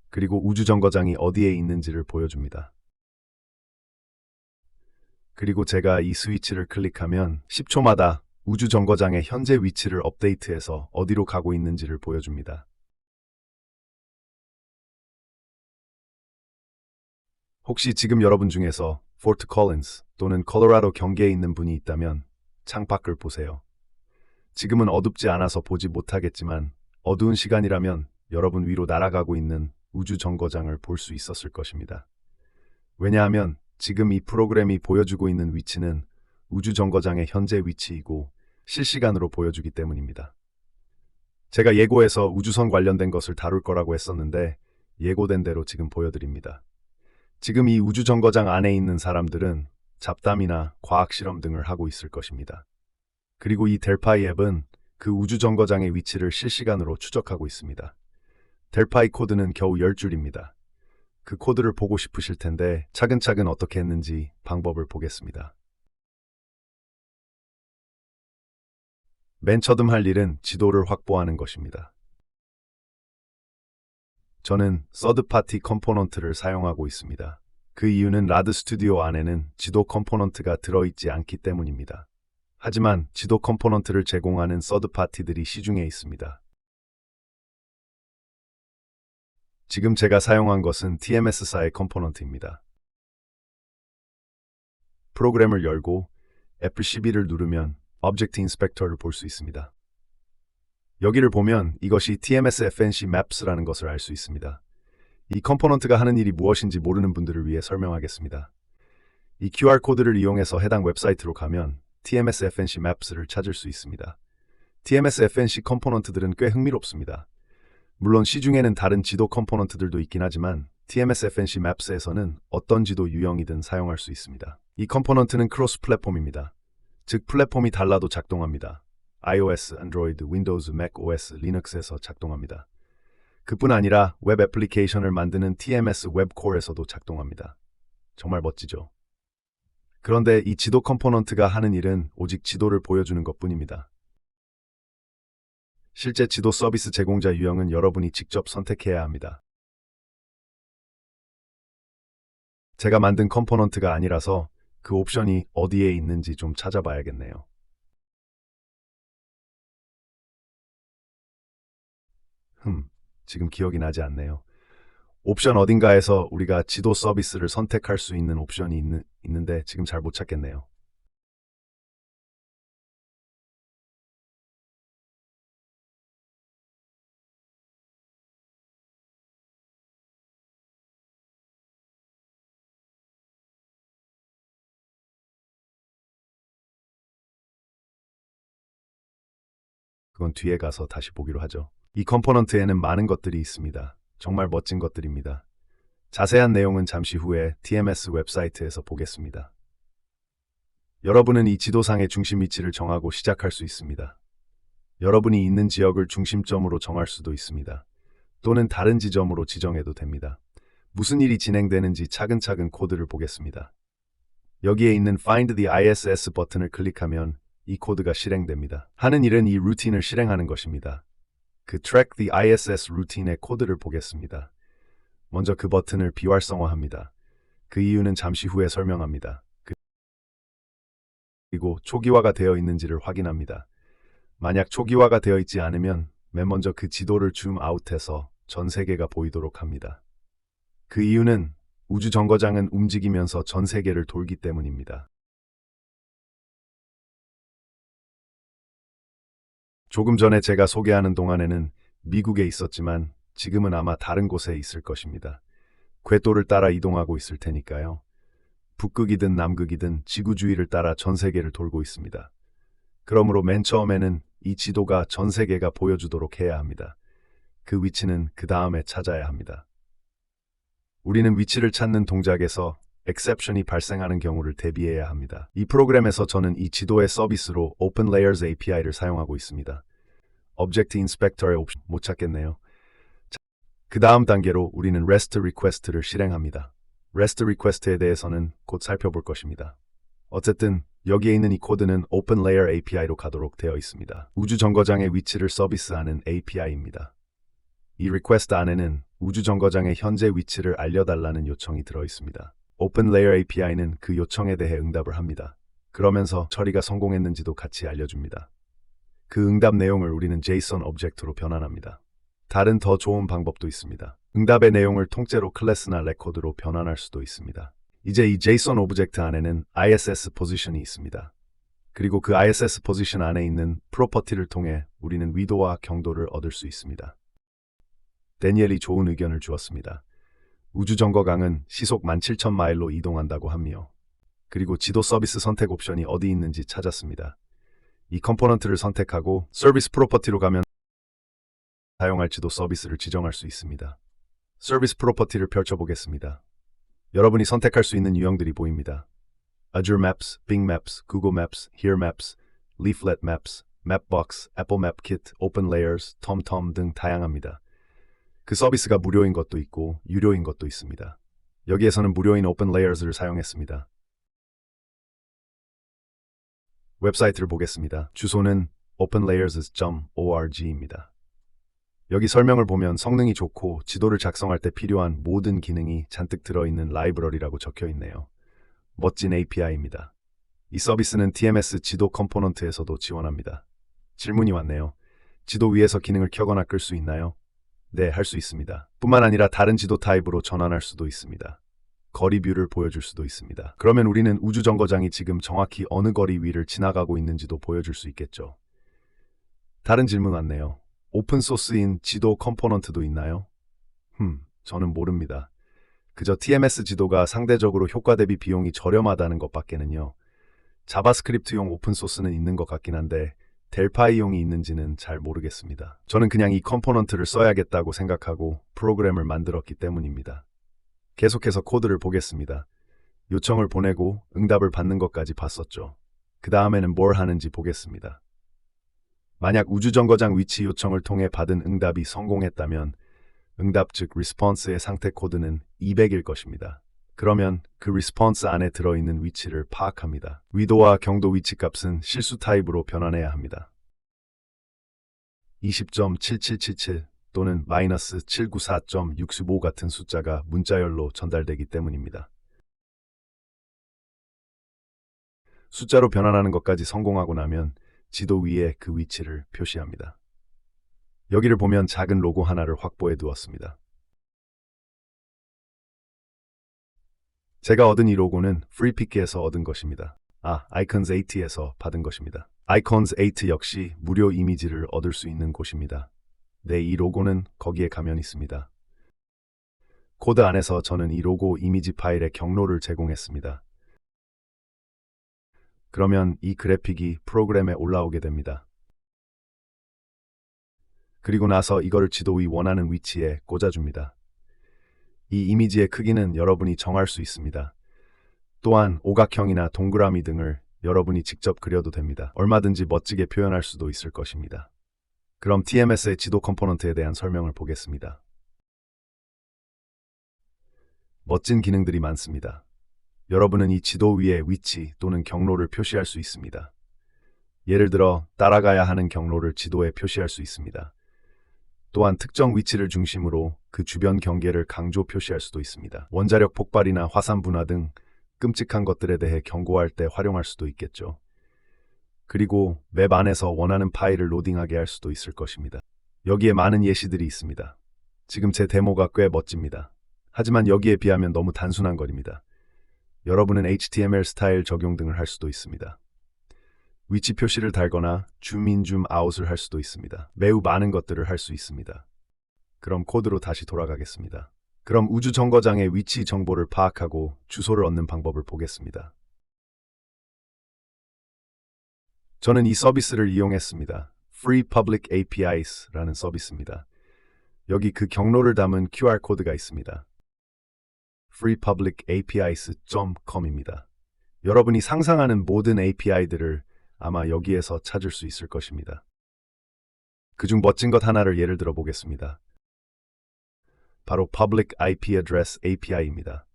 [SPEAKER 1] 그리고 우주정거장이 어디에 있는지를 보여줍니다. 그리고 제가 이 스위치를 클릭하면 10초마다 우주정거장의 현재 위치를 업데이트해서 어디로 가고 있는지를 보여줍니다. 혹시 지금 여러분 중에서 포트 콜린스 또는 콜로라도 경계에 있는 분이 있다면 창밖을 보세요. 지금은 어둡지 않아서 보지 못하겠지만 어두운 시간이라면 여러분 위로 날아가고 있는 우주정거장을 볼 수 있었을 것입니다. 왜냐하면 지금 이 프로그램이 보여주고 있는 위치는 우주정거장의 현재 위치이고 실시간으로 보여주기 때문입니다. 제가 예고에서 우주선 관련된 것을 다룰 거라고 했었는데 예고된 대로 지금 보여드립니다. 지금 이 우주정거장 안에 있는 사람들은 잡담이나 과학실험 등을 하고 있을 것입니다. 그리고 이 델파이 앱은 그 우주정거장의 위치를 실시간으로 추적하고 있습니다. 델파이 코드는 겨우 10줄입니다. 그 코드를 보고 싶으실 텐데 차근차근 어떻게 했는지 방법을 보겠습니다. 맨 처음 할 일은 지도를 확보하는 것입니다. 저는 서드파티 컴포넌트를 사용하고 있습니다. 그 이유는 라드 스튜디오 안에는 지도 컴포넌트가 들어있지 않기 때문입니다. 하지만 지도 컴포넌트를 제공하는 서드파티들이 시중에 있습니다. 지금 제가 사용한 것은 TMS사의 컴포넌트입니다. 프로그램을 열고 F12를 누르면 Object Inspector를 볼 수 있습니다. 여기를 보면 이것이 TMS FNC Maps라는 것을 알 수 있습니다. 이 컴포넌트가 하는 일이 무엇인지 모르는 분들을 위해 설명하겠습니다. 이 QR코드를 이용해서 해당 웹사이트로 가면 TMS FNC Maps를 찾을 수 있습니다. TMS FNC 컴포넌트들은 꽤 흥미롭습니다. 물론 시중에는 다른 지도 컴포넌트들도 있긴 하지만 TMS FNC Maps에서는 어떤 지도 유형이든 사용할 수 있습니다. 이 컴포넌트는 크로스 플랫폼입니다. 즉 플랫폼이 달라도 작동합니다. iOS, Android, Windows, Mac OS, 리눅스에서 작동합니다. 그뿐 아니라 웹 애플리케이션을 만드는 TMS 웹코어에서도 작동합니다. 정말 멋지죠? 그런데 이 지도 컴포넌트가 하는 일은 오직 지도를 보여주는 것뿐입니다. 실제 지도 서비스 제공자 유형은 여러분이 직접 선택해야 합니다. 제가 만든 컴포넌트가 아니라서 그 옵션이 어디에 있는지 좀 찾아봐야겠네요. 지금 기억이 나지 않네요. 옵션 어딘가에서 우리가 지도 서비스를 선택할 수 있는 옵션이 있는데 지금 잘 못 찾겠네요. 그건 뒤에 가서 다시 보기로 하죠. 이 컴포넌트에는 많은 것들이 있습니다. 정말 멋진 것들입니다. 자세한 내용은 잠시 후에 TMS 웹사이트에서 보겠습니다. 여러분은 이 지도상의 중심 위치를 정하고 시작할 수 있습니다. 여러분이 있는 지역을 중심점으로 정할 수도 있습니다. 또는 다른 지점으로 지정해도 됩니다. 무슨 일이 진행되는지 차근차근 코드를 보겠습니다. 여기에 있는 Find the ISS 버튼을 클릭하면 이 코드가 실행됩니다. 하는 일은 이 루틴을 실행하는 것입니다. 그 Track the ISS 루틴의 코드를 보겠습니다. 먼저 그 버튼을 비활성화합니다. 그 이유는 잠시 후에 설명합니다. 그리고 초기화가 되어 있는지를 확인합니다. 만약 초기화가 되어 있지 않으면 맨 먼저 그 지도를 줌 아웃해서 전 세계가 보이도록 합니다. 그 이유는 우주 정거장은 움직이면서 전 세계를 돌기 때문입니다. 조금 전에 제가 소개하는 동안에는 미국에 있었지만 지금은 아마 다른 곳에 있을 것입니다. 궤도를 따라 이동하고 있을 테니까요. 북극이든 남극이든 지구 주위를 따라 전 세계를 돌고 있습니다. 그러므로 맨 처음에는 이 지도가 전 세계가 보여주도록 해야 합니다. 그 위치는 그 다음에 찾아야 합니다. 우리는 위치를 찾는 동작에서 exception이 발생하는 경우를 대비해야 합니다. 이 프로그램에서 저는 이 지도의 서비스로 Open Layers API를 사용하고 있습니다. Object Inspector의 옵션 못 찾겠네요. 그 다음 단계로 우리는 REST Request를 실행합니다. REST Request에 대해서는 곧 살펴볼 것입니다. 어쨌든 여기에 있는 이 코드는 Open Layer API로 가도록 되어 있습니다. 우주 정거장의 위치를 서비스하는 API입니다. 이 리퀘스트 안에는 우주 정거장의 현재 위치를 알려달라는 요청이 들어 있습니다. Open Layer API는 그 요청에 대해 응답을 합니다. 그러면서 처리가 성공했는지도 같이 알려줍니다. 그 응답 내용을 우리는 JSON 오브젝트로 변환합니다. 다른 더 좋은 방법도 있습니다. 응답의 내용을 통째로 클래스나 레코드로 변환할 수도 있습니다. 이제 이 JSON 오브젝트 안에는 ISS 포지션이 있습니다. 그리고 그 ISS 포지션 안에 있는 프로퍼티를 통해 우리는 위도와 경도를 얻을 수 있습니다. 데니엘이 좋은 의견을 주었습니다. 우주 정거강은 시속 17,000마일로 이동한다고 하며 그리고 지도 서비스 선택 옵션이 어디 있는지 찾았습니다. 이 컴포넌트를 선택하고 서비스 프로퍼티로 가면 사용할 지도 서비스를 지정할 수 있습니다. 서비스 프로퍼티를 펼쳐보겠습니다. 여러분이 선택할 수 있는 유형들이 보입니다. Azure Maps, Bing Maps, Google Maps, Here Maps, Leaflet Maps, Mapbox, Apple Map Kit, Open Layers, TomTom 등 다양합니다. 그 서비스가 무료인 것도 있고 유료인 것도 있습니다. 여기에서는 무료인 Open Layers를 사용했습니다. 웹사이트를 보겠습니다. 주소는 openlayers.org입니다. 여기 설명을 보면 성능이 좋고 지도를 작성할 때 필요한 모든 기능이 잔뜩 들어있는 라이브러리라고 적혀 있네요. 멋진 API입니다. 이 서비스는 TMS 지도 컴포넌트에서도 지원합니다. 질문이 왔네요. 지도 위에서 기능을 켜거나 끌 수 있나요? 네, 할 수 있습니다. 뿐만 아니라 다른 지도 타입으로 전환할 수도 있습니다. 거리 뷰를 보여줄 수도 있습니다. 그러면 우리는 우주 정거장이 지금 정확히 어느 거리 위를 지나가고 있는지도 보여줄 수 있겠죠. 다른 질문 왔네요. 오픈소스인 지도 컴포넌트도 있나요? 저는 모릅니다. 그저 TMS 지도가 상대적으로 효과 대비 비용이 저렴하다는 것밖에는요. 자바스크립트용 오픈소스는 있는 것 같긴 한데 델파이용이 있는지는 잘 모르겠습니다. 저는 그냥 이 컴포넌트를 써야겠다고 생각하고 프로그램을 만들었기 때문입니다. 계속해서 코드를 보겠습니다. 요청을 보내고 응답을 받는 것까지 봤었죠. 그 다음에는 뭘 하는지 보겠습니다. 만약 우주정거장 위치 요청을 통해 받은 응답이 성공했다면 응답 즉 response의 상태 코드는 200일 것입니다. 그러면 그 response 안에 들어있는 위치를 파악합니다. 위도와 경도 위치 값은 실수 타입으로 변환해야 합니다. 20.7777 또는 마이너스 794.65 같은 숫자가 문자열로 전달되기 때문입니다. 숫자로 변환하는 것까지 성공하고 나면 지도 위에 그 위치를 표시합니다. 여기를 보면 작은 로고 하나를 확보해 두었습니다. 제가 얻은 이 로고는 FreePick에서 얻은 것입니다. Icons8에서 받은 것입니다. Icons8 역시 무료 이미지를 얻을 수 있는 곳입니다. 네, 이 로고는 거기에 가면 있습니다. 코드 안에서 저는 이 로고 이미지 파일의 경로를 제공했습니다. 그러면 이 그래픽이 프로그램에 올라오게 됩니다. 그리고 나서 이거를 지도 위 원하는 위치에 꽂아줍니다. 이 이미지의 크기는 여러분이 정할 수 있습니다. 또한 오각형이나 동그라미 등을 여러분이 직접 그려도 됩니다. 얼마든지 멋지게 표현할 수도 있을 것입니다. 그럼 TMS의 지도 컴포넌트에 대한 설명을 보겠습니다. 멋진 기능들이 많습니다. 여러분은 이 지도 위에 위치 또는 경로를 표시할 수 있습니다. 예를 들어 따라가야 하는 경로를 지도에 표시할 수 있습니다. 또한 특정 위치를 중심으로 그 주변 경계를 강조 표시할 수도 있습니다. 원자력 폭발이나 화산 분화 등 끔찍한 것들에 대해 경고할 때 활용할 수도 있겠죠. 그리고 맵 안에서 원하는 파일을 로딩하게 할 수도 있을 것입니다. 여기에 많은 예시들이 있습니다. 지금 제 데모가 꽤 멋집니다. 하지만 여기에 비하면 너무 단순한 거리입니다. 여러분은 HTML 스타일 적용 등을 할 수도 있습니다. 위치 표시를 달거나 줌인 줌아웃을 할 수도 있습니다. 매우 많은 것들을 할 수 있습니다. 그럼 코드로 다시 돌아가겠습니다. 그럼 우주 정거장의 위치 정보를 파악하고 주소를 얻는 방법을 보겠습니다. 저는 이 서비스를 이용했습니다. Free Public APIs라는 서비스입니다. 여기 그 경로를 담은 QR코드가 있습니다. freepublicapis.com입니다. 여러분이 상상하는 모든 API들을 아마 여기에서 찾을 수 있을 것입니다. 그중 멋진 것 하나를 예를 들어 보겠습니다. 바로 Public IP Address API입니다.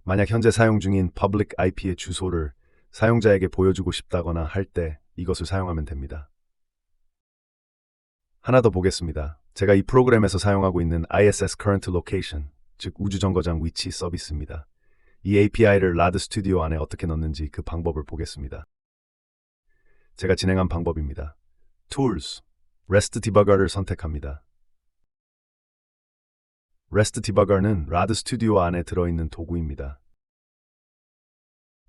[SPEAKER 1] 만약 현재 사용 중인 Public IP의 주소를 사용자에게 보여주고 싶다거나 할 때 이것을 사용하면 됩니다. 하나 더 보겠습니다. 제가 이 프로그램에서 사용하고 있는 ISS Current Location, 즉 우주정거장 위치 서비스입니다. 이 API를 라드 스튜디오 안에 어떻게 넣는지 그 방법을 보겠습니다. 제가 진행한 방법입니다. Tools, REST Debugger를 선택합니다. REST Debugger는 라드 스튜디오 안에 들어있는 도구입니다.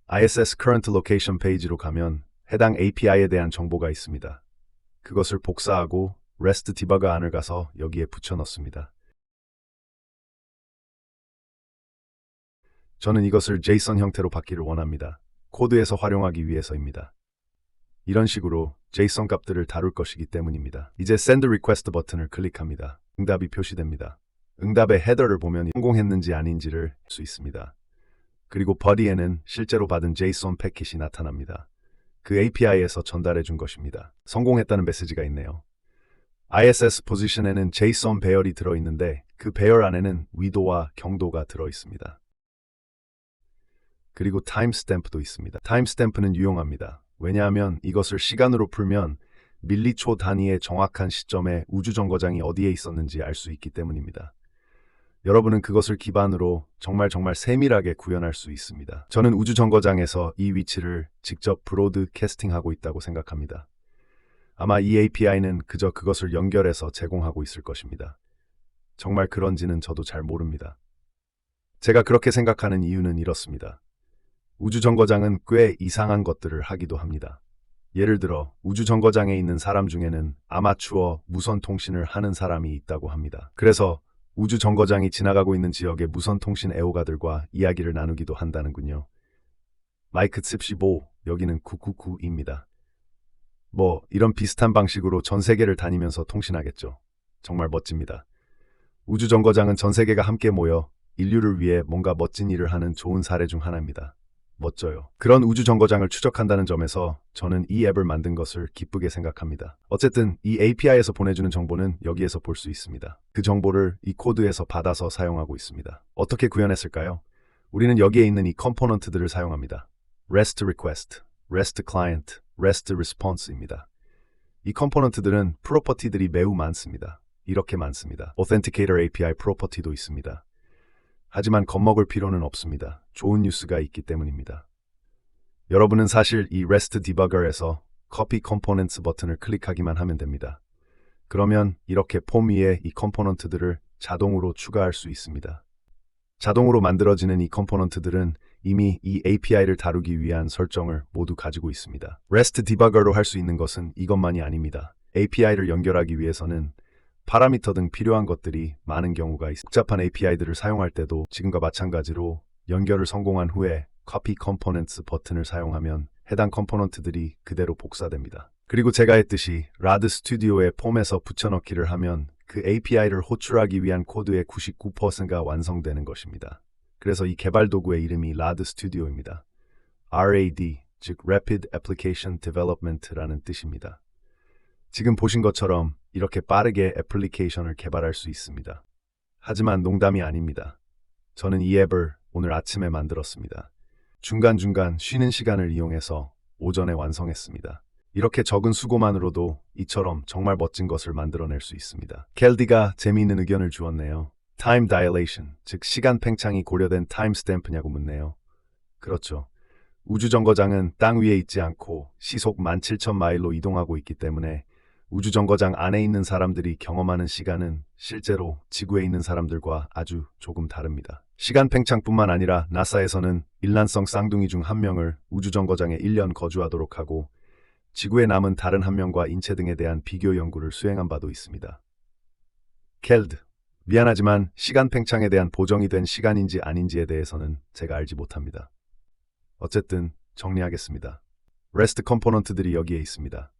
[SPEAKER 1] ISS Current Location 페이지로 가면 해당 API에 대한 정보가 있습니다. 그것을 복사하고 REST Debugger 안을 가서 여기에 붙여 넣습니다. 저는 이것을 JSON 형태로 받기를 원합니다. 코드에서 활용하기 위해서입니다. 이런 식으로 JSON 값들을 다룰 것이기 때문입니다. 이제 Send Request 버튼을 클릭합니다. 응답이 표시됩니다. 응답의 헤더를 보면 성공했는지 아닌지를 알 수 있습니다. 그리고 body에는 실제로 받은 JSON 패킷이 나타납니다. 그 API에서 전달해 준 것입니다. 성공했다는 메시지가 있네요. ISS 포지션에는 JSON 배열이 들어있는데 그 배열 안에는 위도와 경도가 들어있습니다. 그리고 타임스탬프도 있습니다. 타임스탬프는 유용합니다. 왜냐하면 이것을 시간으로 풀면 밀리초 단위의 정확한 시점에 우주정거장이 어디에 있었는지 알 수 있기 때문입니다. 여러분은 그것을 기반으로 정말 세밀하게 구현할 수 있습니다. 저는 우주정거장에서 이 위치를 직접 브로드캐스팅하고 있다고 생각합니다. 아마 이 API는 그저 그것을 연결해서 제공하고 있을 것입니다. 정말 그런지는 저도 잘 모릅니다. 제가 그렇게 생각하는 이유는 이렇습니다. 우주정거장은 꽤 이상한 것들을 하기도 합니다. 예를 들어 우주정거장에 있는 사람 중에는 아마추어 무선통신을 하는 사람이 있다고 합니다. 그래서 우주정거장이 지나가고 있는 지역의 무선통신 애호가들과 이야기를 나누기도 한다는군요. 마이크 츠15, 여기는 999입니다. 이런 비슷한 방식으로 전 세계를 다니면서 통신하겠죠. 정말 멋집니다. 우주정거장은 전 세계가 함께 모여 인류를 위해 뭔가 멋진 일을 하는 좋은 사례 중 하나입니다. 멋져요. 그런 우주정거장을 추적한다는 점에서 저는 이 앱을 만든 것을 기쁘게 생각합니다. 어쨌든 이 API에서 보내주는 정보는 여기에서 볼 수 있습니다. 그 정보를 이 코드에서 받아서 사용하고 있습니다. 어떻게 구현했을까요? 우리는 여기에 있는 이 컴포넌트들을 사용합니다. REST Request, REST Client, REST Response입니다. 이 컴포넌트들은 프로퍼티들이 매우 많습니다. 이렇게 많습니다. Authenticator API 프로퍼티도 있습니다. 하지만 겁먹을 필요는 없습니다. 좋은 뉴스가 있기 때문입니다. 여러분은 사실 이 REST Debugger에서 Copy Components 버튼을 클릭하기만 하면 됩니다. 그러면 이렇게 폼 위에 이 컴포넌트들을 자동으로 추가할 수 있습니다. 자동으로 만들어지는 이 컴포넌트들은 이미 이 API를 다루기 위한 설정을 모두 가지고 있습니다. REST Debugger로 할 수 있는 것은 이것만이 아닙니다. API를 연결하기 위해서는 파라미터 등 필요한 것들이 많은 경우가 있습니다. 복잡한 API들을 사용할 때도 지금과 마찬가지로 연결을 성공한 후에 Copy Components 버튼을 사용하면 해당 컴포넌트들이 그대로 복사됩니다. 그리고 제가 했듯이 라드 스튜디오의 폼에서 붙여넣기를 하면 그 API를 호출하기 위한 코드의 99%가 완성되는 것입니다. 그래서 이 개발 도구의 이름이 라드 스튜디오입니다. RAD, 즉 Rapid Application Development라는 뜻입니다. 지금 보신 것처럼 이렇게 빠르게 애플리케이션을 개발할 수 있습니다. 하지만 농담이 아닙니다. 저는 이 앱을 오늘 아침에 만들었습니다. 중간중간 쉬는 시간을 이용해서 오전에 완성했습니다. 이렇게 적은 수고만으로도 이처럼 정말 멋진 것을 만들어낼 수 있습니다. 켈디가 재미있는 의견을 주었네요. Time Dilation, 즉 시간 팽창이 고려된 타임스탬프냐고 묻네요. 그렇죠. 우주정거장은 땅 위에 있지 않고 시속 17,000마일로 이동하고 있기 때문에 우주정거장 안에 있는 사람들이 경험하는 시간은 실제로 지구에 있는 사람들과 아주 조금 다릅니다. 시간 팽창뿐만 아니라 나사에서는 일란성 쌍둥이 중 한 명을 우주정거장에 1년 거주하도록 하고 지구에 남은 다른 한 명과 인체 등에 대한 비교 연구를 수행한 바도 있습니다. 켈드. 미안하지만 시간 팽창에 대한 보정이 된 시간인지 아닌지에 대해서는 제가 알지 못합니다. 어쨌든 정리하겠습니다. REST 컴포넌트들이 여기에 있습니다.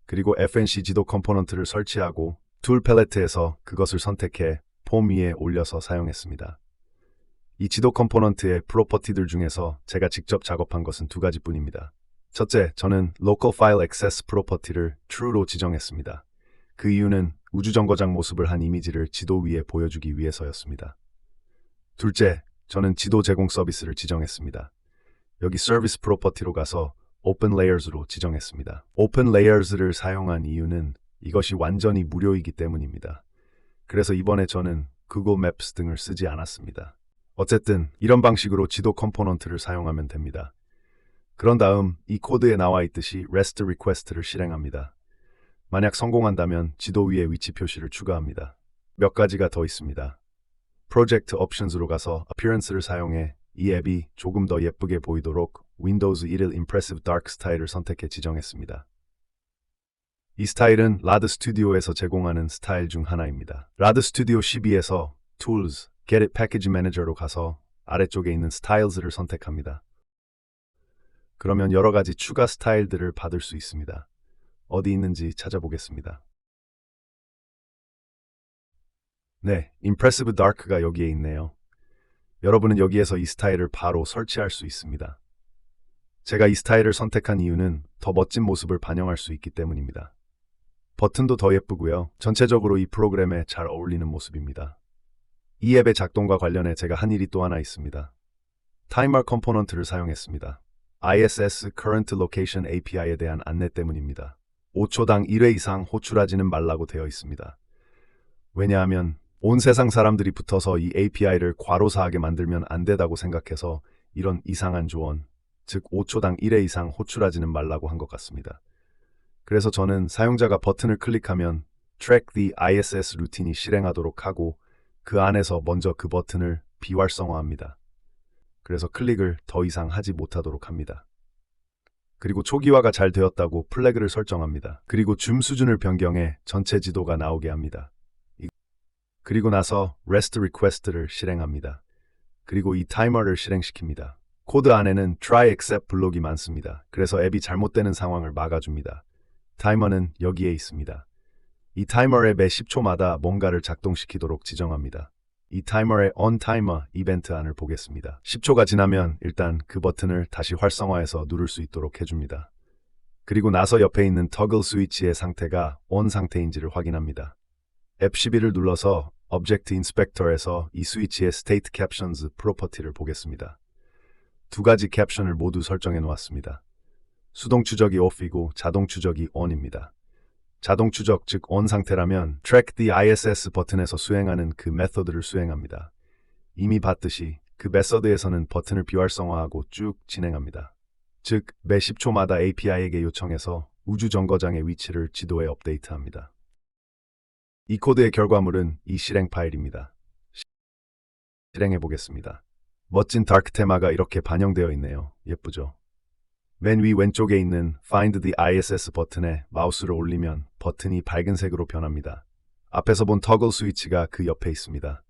[SPEAKER 1] 그리고 FNC 지도 컴포넌트를 설치하고 툴 팔레트에서 그것을 선택해 폼 위에 올려서 사용했습니다. 이 지도 컴포넌트의 프로퍼티들 중에서 제가 직접 작업한 것은 두 가지뿐입니다. 첫째, 저는 Local File Access 프로퍼티를 True로 지정했습니다. 그 이유는 우주정거장 모습을 한 이미지를 지도 위에 보여주기 위해서였습니다. 둘째, 저는 지도 제공 서비스를 지정했습니다. 여기 서비스 프로퍼티로 가서 Open Layers로 지정했습니다. Open Layers를 사용한 이유는 이것이 완전히 무료이기 때문입니다. 그래서 이번에 저는 Google Maps 등을 쓰지 않았습니다. 어쨌든 이런 방식으로 지도 컴포넌트를 사용하면 됩니다. 그런 다음 이 코드에 나와 있듯이 REST 리퀘스트를 실행합니다. 만약 성공한다면 지도 위에 위치 표시를 추가합니다. 몇 가지가 더 있습니다. Project Options로 가서 Appearance를 사용해 이 앱이 조금 더 예쁘게 보이도록 윈도우즈 1일 Impressive Dark 스타일을 선택해 지정했습니다. 이 스타일은 라드 스튜디오에서 제공하는 스타일 중 하나입니다. 라드 스튜디오 12에서 Tools, Get It Package Manager로 가서 아래쪽에 있는 Styles를 선택합니다. 그러면 여러 가지 추가 스타일들을 받을 수 있습니다. 어디 있는지 찾아보겠습니다. 네, Impressive Dark가 여기에 있네요. 여러분은 여기에서 이 스타일을 바로 설치할 수 있습니다. 제가 이 스타일을 선택한 이유는 더 멋진 모습을 반영할 수 있기 때문입니다. 버튼도 더 예쁘고요. 전체적으로 이 프로그램에 잘 어울리는 모습입니다. 이 앱의 작동과 관련해 제가 한 일이 또 하나 있습니다. 타이머 컴포넌트를 사용했습니다. ISS Current Location API에 대한 안내 때문입니다. 5초당 1회 이상 호출하지는 말라고 되어 있습니다. 왜냐하면 온 세상 사람들이 붙어서 이 API를 과로사하게 만들면 안 되다고 생각해서 이런 이상한 조언, 즉 5초당 1회 이상 호출하지는 말라고 한 것 같습니다. 그래서 저는 사용자가 버튼을 클릭하면 Track the ISS 루틴이 실행하도록 하고 그 안에서 먼저 그 버튼을 비활성화합니다. 그래서 클릭을 더 이상 하지 못하도록 합니다. 그리고 초기화가 잘 되었다고 플래그를 설정합니다. 그리고 줌 수준을 변경해 전체 지도가 나오게 합니다. 그리고 나서 REST 리퀘스트를 실행합니다. 그리고 이 타이머를 실행시킵니다. 코드 안에는 try except 블록이 많습니다. 그래서 앱이 잘못되는 상황을 막아줍니다. 타이머는 여기에 있습니다. 이 타이머의 매 10초마다 뭔가를 작동시키도록 지정합니다. 이 타이머의 on timer 이벤트 안을 보겠습니다. 10초가 지나면 일단 그 버튼을 다시 활성화해서 누를 수 있도록 해줍니다. 그리고 나서 옆에 있는 toggle 스위치의 상태가 on 상태인지를 확인합니다. F12를 눌러서 Object Inspector에서 이 스위치의 State Captions 프로퍼티를 보겠습니다. 두 가지 캡션을 모두 설정해 놓았습니다. 수동 추적이 off이고 자동 추적이 on입니다. 자동 추적, 즉 on 상태라면 Track the ISS 버튼에서 수행하는 그 메서드를 수행합니다. 이미 봤듯이 그 메서드에서는 버튼을 비활성화하고 쭉 진행합니다. 즉, 매 10초마다 API에게 요청해서 우주정거장의 위치를 지도에 업데이트합니다. 이 코드의 결과물은 이 실행 파일입니다. 실행해 보겠습니다. 멋진 다크 테마가 이렇게 반영되어 있네요. 예쁘죠? 맨 위 왼쪽에 있는 Find the ISS 버튼에 마우스를 올리면 버튼이 밝은색으로 변합니다. 앞에서 본 터글 스위치가 그 옆에 있습니다.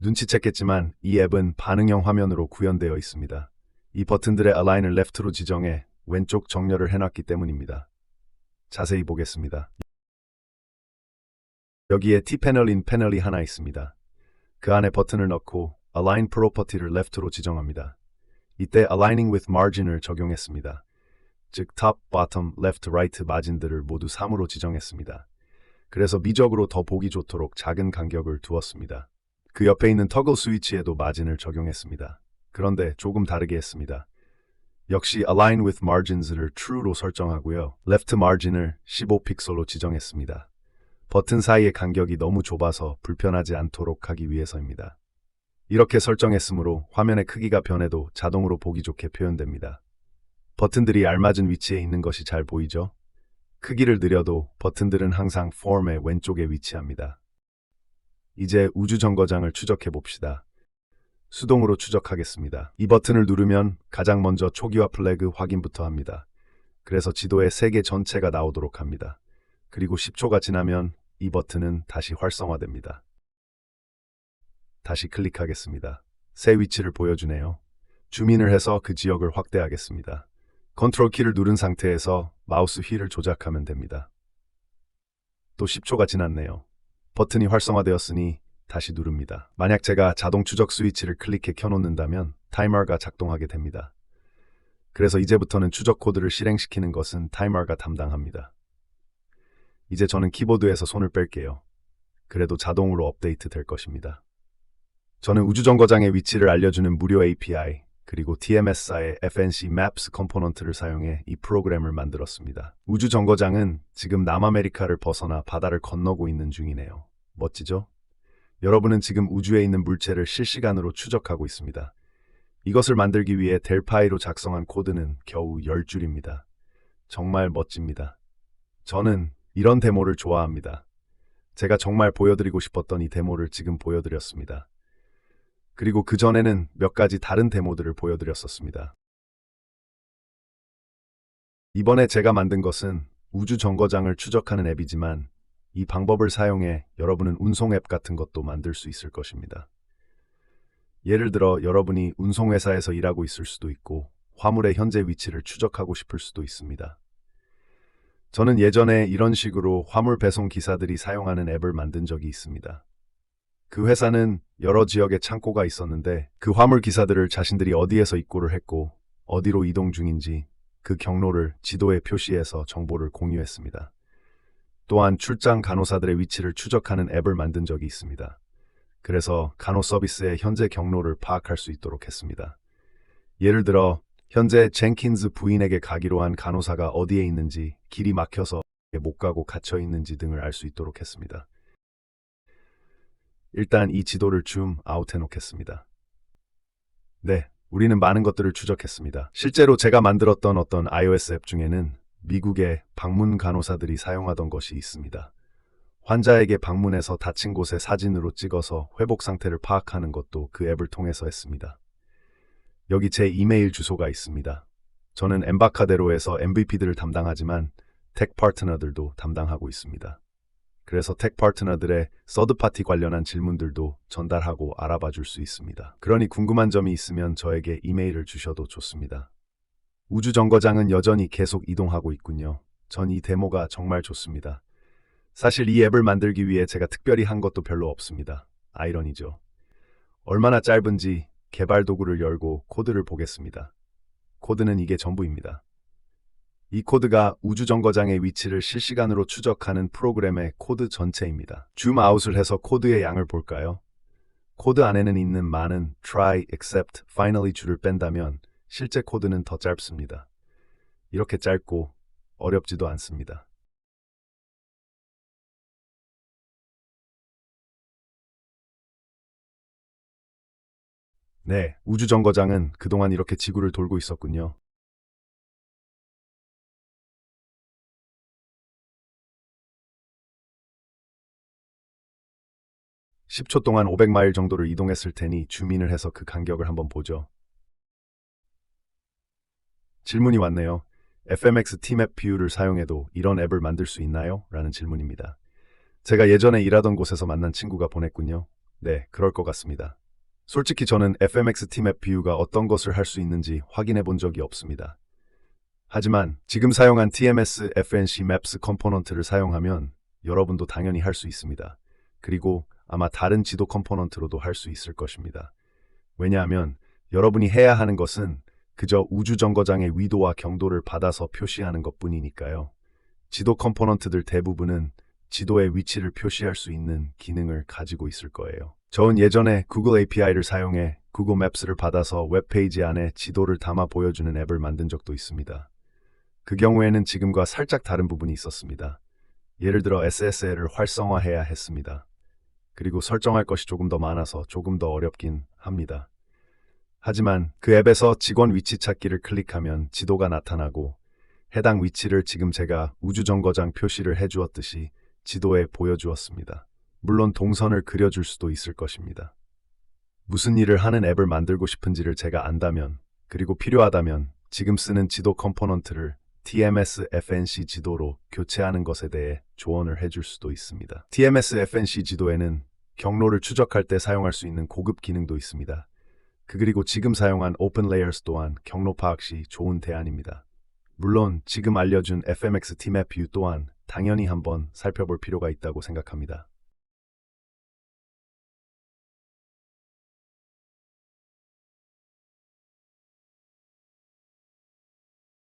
[SPEAKER 1] 눈치챘겠지만 이 앱은 반응형 화면으로 구현되어 있습니다. 이 버튼들의 Align을 Left로 지정해 왼쪽 정렬을 해놨기 때문입니다. 자세히 보겠습니다. 여기에 T-패널인 패널이 하나 있습니다. 그 안에 버튼을 넣고 Align 프로퍼티를 Left로 지정합니다. 이때 Aligning with Margin을 적용했습니다. 즉 Top, Bottom, Left, Right 마진들을 모두 3으로 지정했습니다. 그래서 미적으로 더 보기 좋도록 작은 간격을 두었습니다. 그 옆에 있는 터글 스위치에도 마진을 적용했습니다. 그런데 조금 다르게 했습니다. 역시 Align with Margins를 True로 설정하고요. Left Margin을 15픽셀로 지정했습니다. 버튼 사이의 간격이 너무 좁아서 불편하지 않도록 하기 위해서입니다. 이렇게 설정했으므로 화면의 크기가 변해도 자동으로 보기 좋게 표현됩니다. 버튼들이 알맞은 위치에 있는 것이 잘 보이죠? 크기를 늘려도 버튼들은 항상 폼의 왼쪽에 위치합니다. 이제 우주 정거장을 추적해 봅시다. 수동으로 추적하겠습니다. 이 버튼을 누르면 가장 먼저 초기화 플래그 확인부터 합니다. 그래서 지도에 세계 전체가 나오도록 합니다. 그리고 10초가 지나면 이 버튼은 다시 활성화됩니다. 다시 클릭하겠습니다. 새 위치를 보여주네요. 줌인을 해서 그 지역을 확대하겠습니다. 컨트롤 키를 누른 상태에서 마우스 휠을 조작하면 됩니다. 또 10초가 지났네요. 버튼이 활성화되었으니 다시 누릅니다. 만약 제가 자동 추적 스위치를 클릭해 켜놓는다면 타이머가 작동하게 됩니다. 그래서 이제부터는 추적 코드를 실행시키는 것은 타이머가 담당합니다. 이제 저는 키보드에서 손을 뺄게요. 그래도 자동으로 업데이트 될 것입니다. 저는 우주정거장의 위치를 알려주는 무료 API 그리고 TMS사의 FNC Maps 컴포넌트를 사용해 이 프로그램을 만들었습니다. 우주정거장은 지금 남아메리카를 벗어나 바다를 건너고 있는 중이네요. 멋지죠? 여러분은 지금 우주에 있는 물체를 실시간으로 추적하고 있습니다. 이것을 만들기 위해 델파이로 작성한 코드는 겨우 10줄입니다. 정말 멋집니다. 저는 이런 데모를 좋아합니다. 제가 정말 보여드리고 싶었던 이 데모를 지금 보여드렸습니다. 그리고 그 전에는 몇 가지 다른 데모들을 보여드렸었습니다. 이번에 제가 만든 것은 우주 정거장을 추적하는 앱이지만 이 방법을 사용해 여러분은 운송 앱 같은 것도 만들 수 있을 것입니다. 예를 들어 여러분이 운송회사에서 일하고 있을 수도 있고 화물의 현재 위치를 추적하고 싶을 수도 있습니다. 저는 예전에 이런 식으로 화물 배송 기사들이 사용하는 앱을 만든 적이 있습니다. 그 회사는 여러 지역에 창고가 있었는데 그 화물 기사들을 자신들이 어디에서 입고를 했고 어디로 이동 중인지 그 경로를 지도에 표시해서 정보를 공유했습니다. 또한 출장 간호사들의 위치를 추적하는 앱을 만든 적이 있습니다. 그래서 간호 서비스의 현재 경로를 파악할 수 있도록 했습니다. 예를 들어 현재 젠킨스 부인에게 가기로 한 간호사가 어디에 있는지, 길이 막혀서 못 가고 갇혀 있는지 등을 알 수 있도록 했습니다. 일단 이 지도를 줌 아웃해 놓겠습니다. 네, 우리는 많은 것들을 추적했습니다. 실제로 제가 만들었던 어떤 iOS 앱 중에는 미국의 방문 간호사들이 사용하던 것이 있습니다. 환자에게 방문해서 다친 곳에 사진으로 찍어서 회복 상태를 파악하는 것도 그 앱을 통해서 했습니다. 여기 제 이메일 주소가 있습니다. 저는 엠바카데로에서 MVP들을 담당하지만 텍 파트너들도 담당하고 있습니다. 그래서 텍 파트너들의 서드파티 관련한 질문들도 전달하고 알아봐 줄 수 있습니다. 그러니 궁금한 점이 있으면 저에게 이메일을 주셔도 좋습니다. 우주정거장은 여전히 계속 이동하고 있군요. 전 이 데모가 정말 좋습니다. 사실 이 앱을 만들기 위해 제가 특별히 한 것도 별로 없습니다. 아이러니죠. 얼마나 짧은지 개발 도구를 열고 코드를 보겠습니다. 코드는 이게 전부입니다. 이 코드가 우주정거장의 위치를 실시간으로 추적하는 프로그램의 코드 전체입니다. 줌 아웃을 해서 코드의 양을 볼까요? 코드 안에는 있는 많은 try, except, finally 줄을 뺀다면 실제 코드는 더 짧습니다. 이렇게 짧고 어렵지도 않습니다. 네, 우주정거장은 그동안 이렇게 지구를 돌고 있었군요. 10초 동안 500마일 정도를 이동했을 테니 줌인을 해서 그 간격을 한번 보죠. 질문이 왔네요. FMX Tmap View를 사용해도 이런 앱을 만들 수 있나요? 라는 질문입니다. 제가 예전에 일하던 곳에서 만난 친구가 보냈군요. 네, 그럴 것 같습니다. 솔직히 저는 FMX Tmap View가 어떤 것을 할 수 있는지 확인해 본 적이 없습니다. 하지만 지금 사용한 TMS FNC Maps 컴포넌트를 사용하면 여러분도 당연히 할 수 있습니다. 그리고 아마 다른 지도 컴포넌트로도 할 수 있을 것입니다. 왜냐하면 여러분이 해야 하는 것은 그저 우주정거장의 위도와 경도를 받아서 표시하는 것뿐이니까요. 지도 컴포넌트들 대부분은 지도의 위치를 표시할 수 있는 기능을 가지고 있을 거예요. 저는 예전에 구글 API를 사용해 구글 맵스를 받아서 웹페이지 안에 지도를 담아 보여주는 앱을 만든 적도 있습니다. 그 경우에는 지금과 살짝 다른 부분이 있었습니다. 예를 들어 SSL을 활성화해야 했습니다. 그리고 설정할 것이 조금 더 많아서 조금 더 어렵긴 합니다. 하지만 그 앱에서 직원 위치 찾기를 클릭하면 지도가 나타나고 해당 위치를 지금 제가 우주정거장 표시를 해주었듯이 지도에 보여주었습니다. 물론 동선을 그려줄 수도 있을 것입니다. 무슨 일을 하는 앱을 만들고 싶은지를 제가 안다면, 그리고 필요하다면 지금 쓰는 지도 컴포넌트를 TMS FNC 지도로 교체하는 것에 대해 조언을 해줄 수도 있습니다. TMS FNC 지도에는 경로를 추적할 때 사용할 수 있는 고급 기능도 있습니다. 그리고 지금 사용한 오픈 레이어스 또한 경로 파악 시 좋은 대안입니다. 물론 지금 알려준 FMX Tmap View 또한 당연히 한번 살펴볼 필요가 있다고 생각합니다.